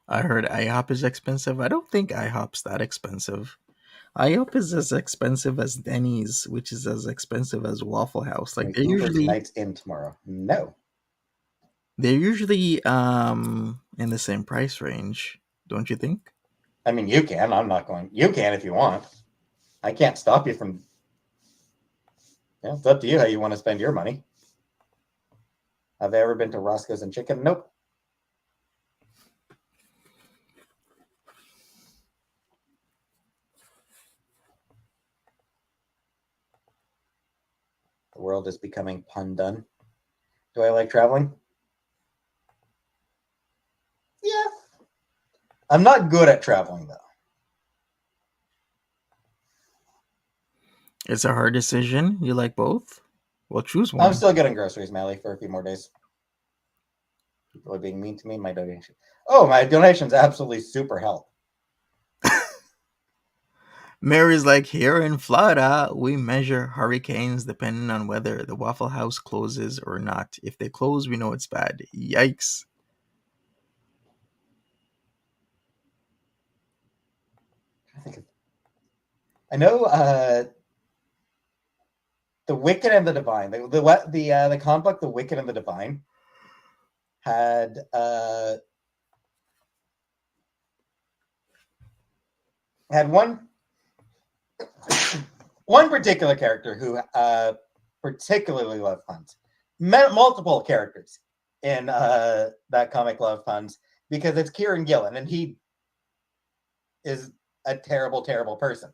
I heard IHOP is expensive. I don't think IHOP's that expensive. IHOP is as expensive as Denny's, which is as expensive as Waffle House. Like Uber tonight's in tomorrow. No. they're usually in the same price range, don't you think? I mean, you can. I'm not going. You can if you want. I can't stop you from. Yeah, it's up to you how you want to spend your money. Have I ever been to Roscoe's and Chicken? Nope. The world is becoming pun done. Do I like traveling? Yeah. I'm not good at traveling, though. It's a hard decision. You like both? Well, choose one. I'm still getting groceries, Mally, for a few more days. People are being mean to me. My donation. Oh, my donations absolutely super help. Mary's like, here in Florida, we measure hurricanes depending on whether the Waffle House closes or not. If they close, we know it's bad. Yikes. I know the Wicked and the Divine. The comic book, The Wicked and the Divine, had one particular character who particularly loved puns. Multiple characters in that comic love puns because it's Kieran Gillen, and he is a terrible, terrible person.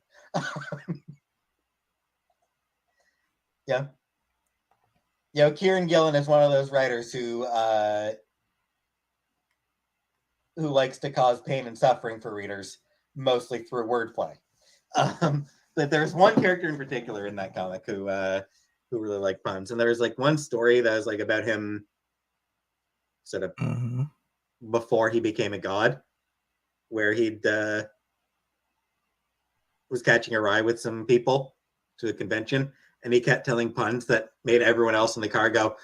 Yeah. You know, Kieran Gillen is one of those writers who likes to cause pain and suffering for readers, mostly through wordplay. But there's one character in particular in that comic who really liked puns, and there's like one story that was like about him sort of before he became a god, where he'd was catching a ride with some people to a convention, and he kept telling puns that made everyone else in the car go,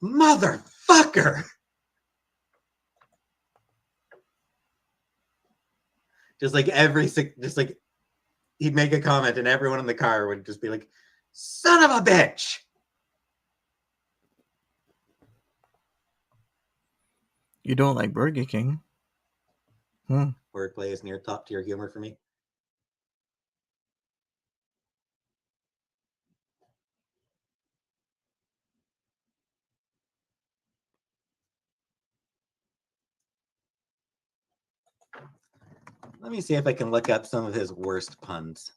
"Motherfucker!" Just like he'd make a comment, and everyone in the car would just be like, "Son of a bitch!" You don't like Burger King? Wordplay is near top tier humor for me. Let me see if I can look up some of his worst puns.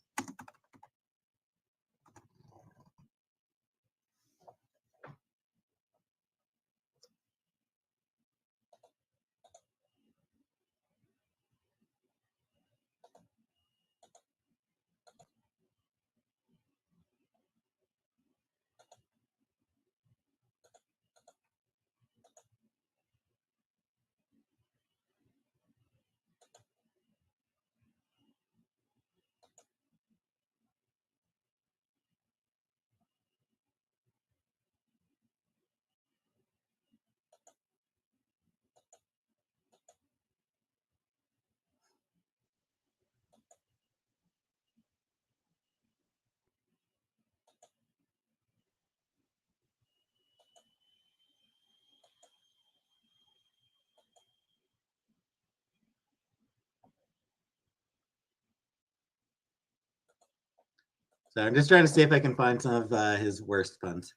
So I'm just trying to see if I can find some of his worst puns.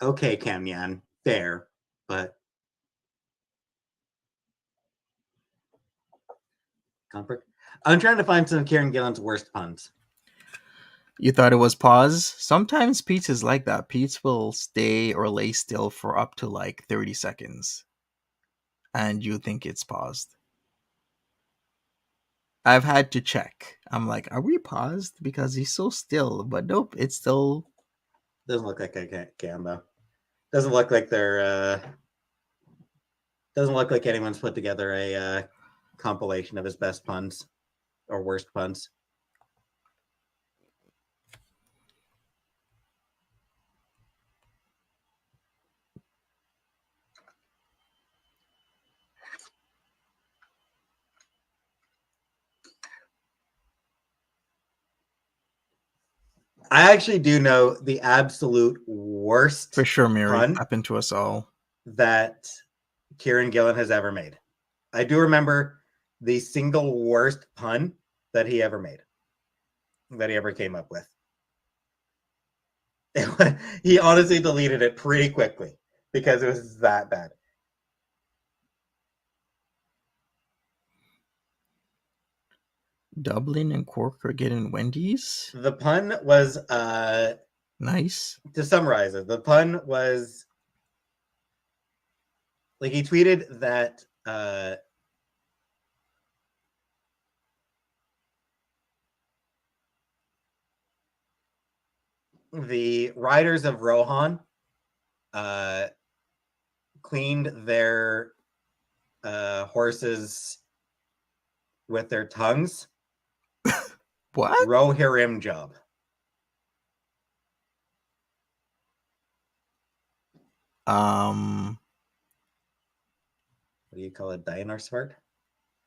Okay, Kamyan, fair, but comfort. I'm trying to find some of Kieran Gillen's worst puns. You thought it was pause? Sometimes Peetz is like that. Peetz will stay or lay still for up to like 30 seconds. And you think it's paused. I've had to check. I'm like, are we paused? Because he's so still. But nope, it's still... Doesn't look like I can, though. Doesn't look like they're... Doesn't look like anyone's put together a compilation of his best puns or worst puns. I actually do know the absolute worst For sure, Mary. pun Happened to us all. that Kieran Gillen has ever made. I do remember the single worst pun that he ever made, that he ever came up with. He honestly deleted it pretty quickly because it was that bad. Dublin and Cork are getting Wendy's. The pun was Nice. to summarize it, the pun was like he tweeted that the riders of Rohan cleaned their horses with their tongues. What? Rohirrim job. Um, What do you call it? Dinosaur?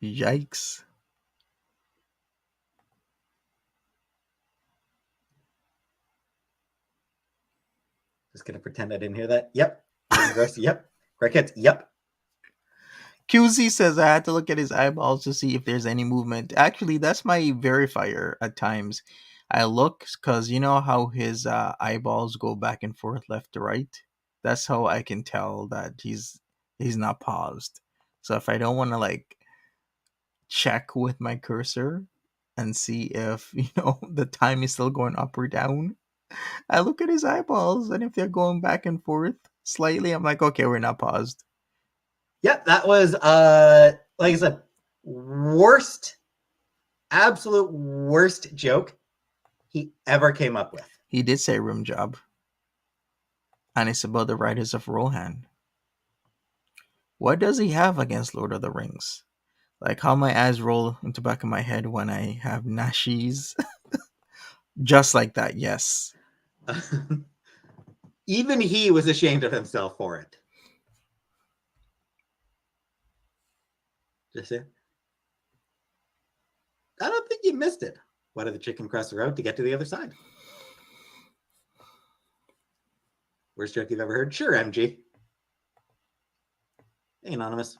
Yikes. Just gonna pretend I didn't hear that. Yep. Gross. Yep. Crickets. Yep. QZ says I had to look at his eyeballs to see if there's any movement. Actually, that's my verifier at times. I look because you know how his eyeballs go back and forth left to right? That's how I can tell that he's not paused. So if I don't want to like check with my cursor and see if, the time is still going up or down, I look at his eyeballs, and if they're going back and forth slightly, I'm like, okay, we're not paused. Yep, that was like I said, absolute worst joke he ever came up with. He did say rim job. And it's about the Riders of Rohan. What does he have against Lord of the Rings? Like how my eyes roll into the back of my head when I have Nashis. Just like that, yes. Even he was ashamed of himself for it. Just say, I don't think you missed it. Why did the chicken cross the road to get to the other side? Worst joke you've ever heard? Sure, MG. Hey, Anonymous.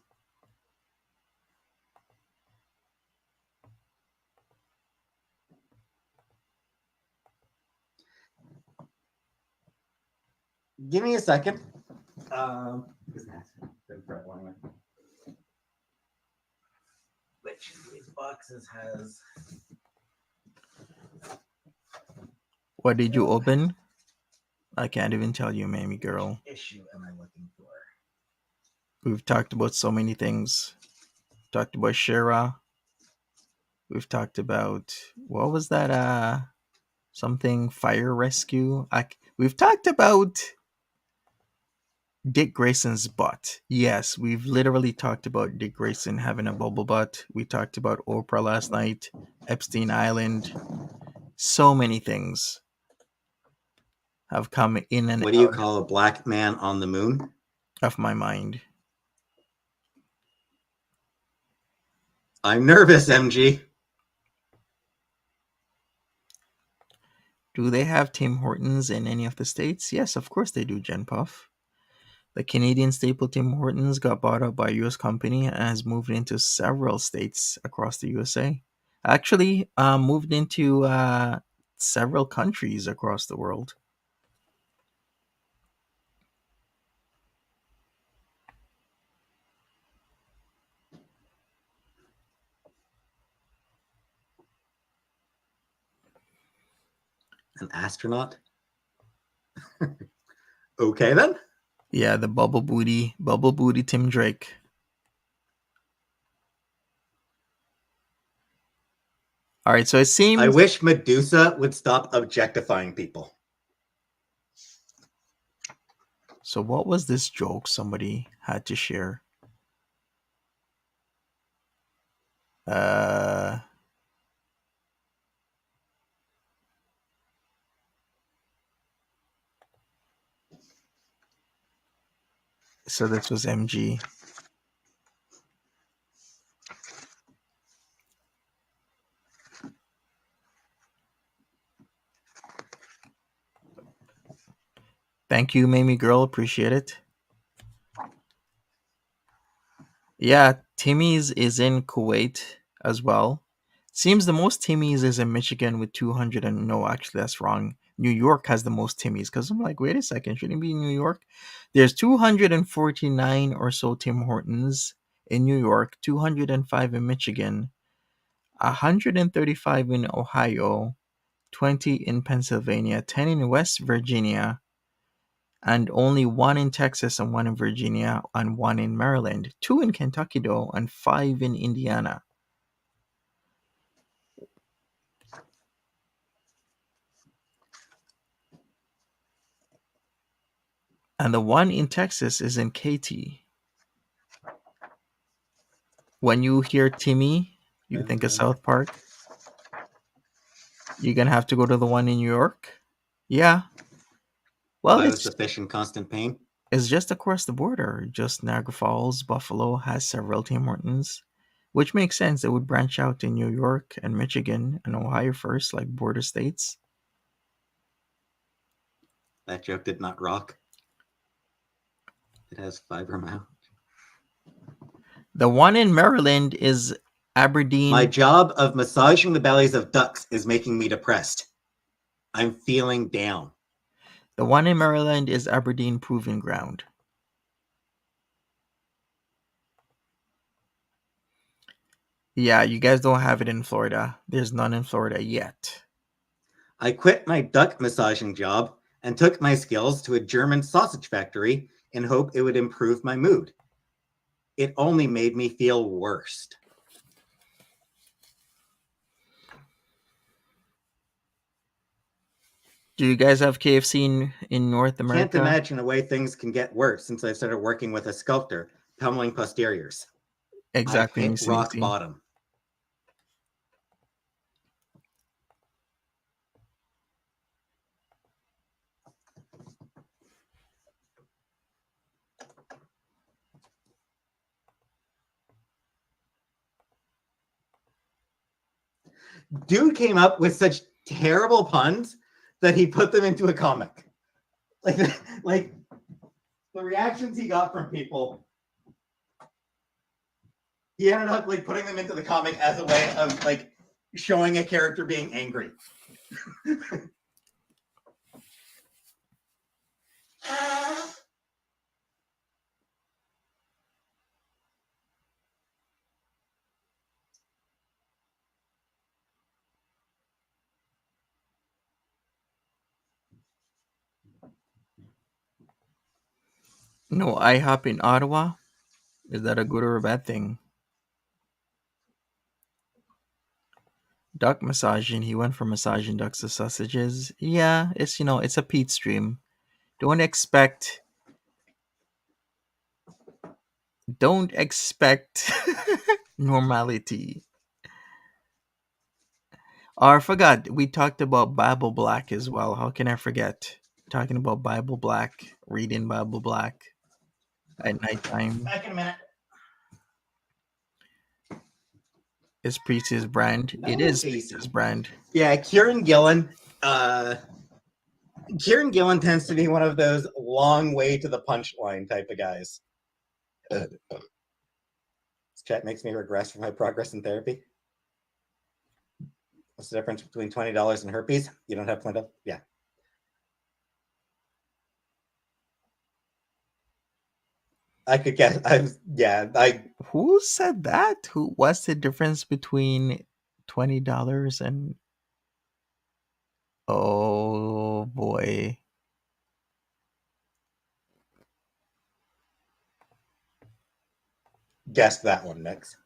Give me a second. Which of these boxes has... What did you open? I can't even tell you, Mamie girl. Which issue am I looking for? We've talked about so many things. Talked about Shira. We've talked about, what was that? Something fire rescue. We've talked about Dick Grayson's butt. Yes, we've literally talked about Dick Grayson having a bubble butt. We talked about Oprah last night, Epstein Island. So many things have come in and What do you out call a black man on the moon? of my mind. I'm nervous, MG. Do they have Tim Hortons in any of the states? Yes, of course they do, Gen Puff. The Canadian staple Tim Hortons got bought up by a US company and has moved into several states across the USA. Actually, moved into several countries across the world. An astronaut? Okay, then. Yeah, the bubble booty Tim Drake. All right, so it seems... I wish Medusa would stop objectifying people. So what was this joke somebody had to share? So this was MG. Thank you, Mamie girl. Appreciate it. Yeah, Timmy's is in Kuwait as well. Seems the most Timmy's is in Michigan with 200, and no, actually that's wrong. New York has the most Timmy's, because I'm like, wait a second, shouldn't it be New York? There's 249 or so Tim Hortons in New York, 205 in Michigan, 135 in Ohio, 20 in Pennsylvania, 10 in West Virginia, and only 1 in Texas and 1 in Virginia and 1 in Maryland, 2 in Kentucky though, and 5 in Indiana. And the one in Texas is in Katy. When you hear Timmy, you think of South Park. You're gonna have to go to the one in New York. Yeah. Well, Why was the fish in constant pain? it's just across the border. Just Niagara Falls, Buffalo has several Tim Hortons, which makes sense. They would branch out in New York and Michigan and Ohio first, like border states. That joke did not rock. It has fibromyalgia. The one in Maryland is Aberdeen. My job of massaging the bellies of ducks is making me depressed. I'm feeling down. The one in Maryland is Aberdeen Proving Ground. Yeah, you guys don't have it in Florida. There's none in Florida yet. I quit my duck massaging job and took my skills to a German sausage factory in hope it would improve my mood. It only made me feel worse. Do you guys have KFC in North America? Can't imagine a way things can get worse since I started working with a sculptor, pummeling posteriors. Exactly. I've hit rock bottom. Dude came up with such terrible puns that he put them into a comic. Like the reactions he got from people, he ended up like putting them into the comic as a way of like showing a character being angry. No IHOP in Ottawa? Is that a good or a bad thing? Duck massaging. He went from massaging ducks to sausages. Yeah, it's a Peetz stream. Don't expect normality. Oh, I forgot. We talked about Bible Black as well. How can I forget? Talking about Bible Black, reading Bible Black at nighttime Back in a minute. is Priest's brand. It is Priest's brand. Yeah, Kieran Gillen. Kieran Gillen tends to be one of those long way to the punchline type of guys. This chat makes me regress from my progress in therapy. What's the difference between $20 and herpes? You don't have plenty. Yeah. I could guess. Who said that? What's the difference between $20 and oh boy. Guessed that one next.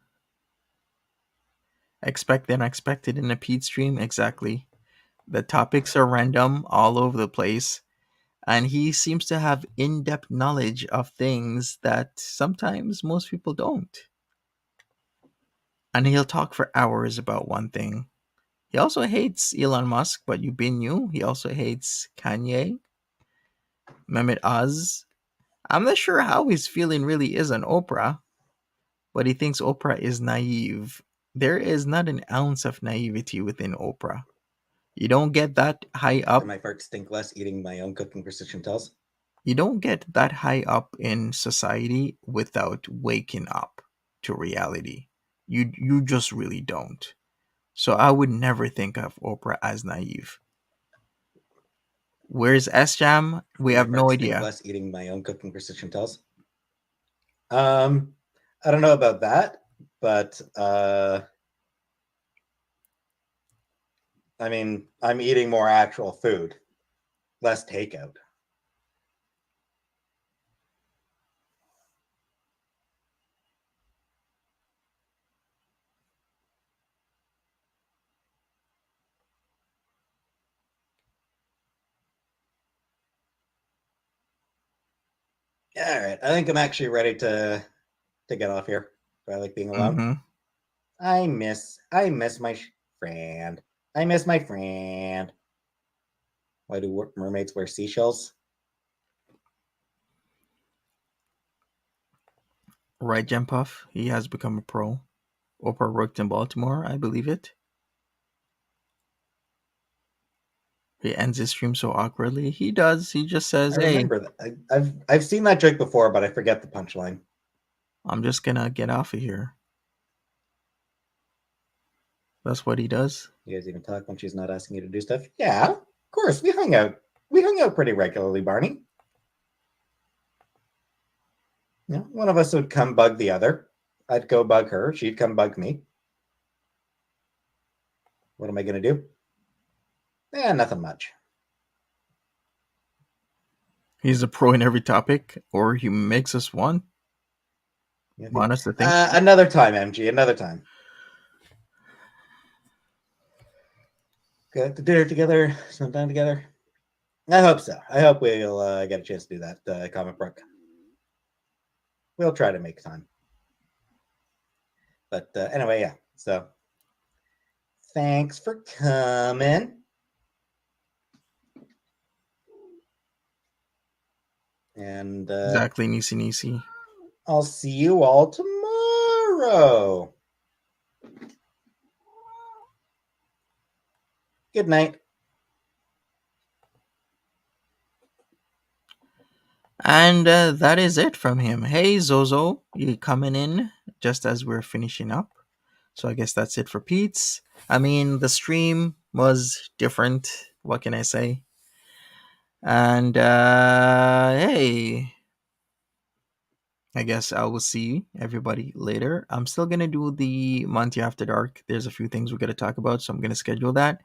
Expect the unexpected in a Pete stream? Exactly. The topics are random all over the place. And he seems to have in-depth knowledge of things that sometimes most people don't. And he'll talk for hours about one thing. He also hates Elon Musk, but you been knew. He also hates Kanye, Mehmet Oz. I'm not sure how his feeling really is on Oprah, but he thinks Oprah is naive. There is not an ounce of naivety within Oprah. You don't get that high up. My farts stink less eating my own cooking precision tells. You don't get that high up in society without waking up to reality. You just really don't. So I would never think of Oprah as naive. Where's S Jam? We have no idea. Less eating my own cooking precision tells. I don't know about that, but I mean, I'm eating more actual food, less takeout. All right, I think I'm actually ready to get off here. Do I like being alone? Mm-hmm. I miss my friend. I miss my friend. Why do mermaids wear seashells? Right, Jen Puff? He has become a pro. Oprah worked in Baltimore, I believe it. He ends his stream so awkwardly. He does. He just I says, "Hey, remember that. I've seen that joke before, but I forget the punchline. I'm just gonna get off of here." That's what he does. You guys even talk when she's not asking you to do stuff? Yeah, of course. We hung out. We hung out pretty regularly, Barney. Yeah, one of us would come bug the other. I'd go bug her. She'd come bug me. What am I going to do? Nothing much. He's a pro in every topic, or he makes us want us to think. Another time, MG. Another time. Got the dinner together, some time together. I hope so. I hope we'll get a chance to do that comic book. We'll try to make time. But anyway, yeah. So thanks for coming. And Exactly, Nisi Nisi. I'll see you all tomorrow. Good night. And that is it from him. Hey, Zozo, you coming in just as we're finishing up. So I guess that's it for Peetz. I mean, the stream was different. What can I say? And hey, I guess I will see everybody later. I'm still gonna do the Monty After Dark. There's a few things we're gonna talk about, so I'm gonna schedule that.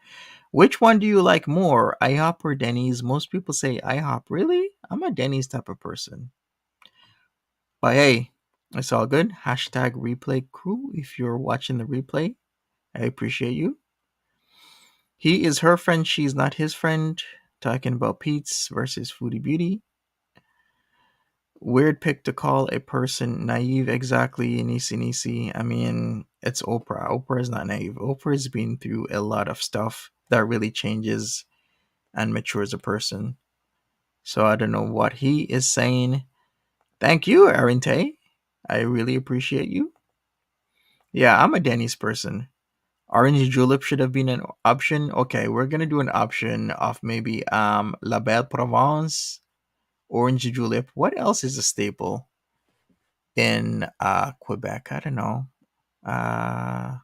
Which one do you like more, IHOP or Denny's? Most people say IHOP. Really? I'm a Denny's type of person. But hey, it's all good. Hashtag replay crew. If you're watching the replay, I appreciate you. He is her friend, she's not his friend. Talking about Peetz versus Foodie Beauty. Weird pick to call a person naive, exactly, Nisi Nisi. I mean, it's Oprah. Oprah is not naive. Oprah has been through a lot of stuff that really changes and matures a person. So I don't know what he is saying. Thank you, Arinte. I really appreciate you. Yeah, I'm a Denny's person. Orange julep should have been an option. Okay, we're gonna do an option of maybe La Belle Provence, orange julep. What else is a staple in Quebec? I don't know. Uh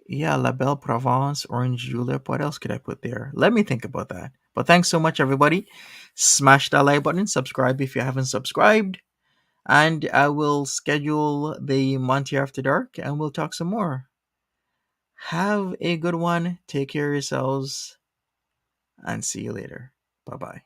yeah, La Belle Provence, orange julep. What else could I put there? Let me think about that. But thanks so much, everybody. Smash that like button, subscribe if you haven't subscribed, and I will schedule the Monty After Dark, and we'll talk some more. Have a good one. Take care of yourselves, and see you later. Bye bye.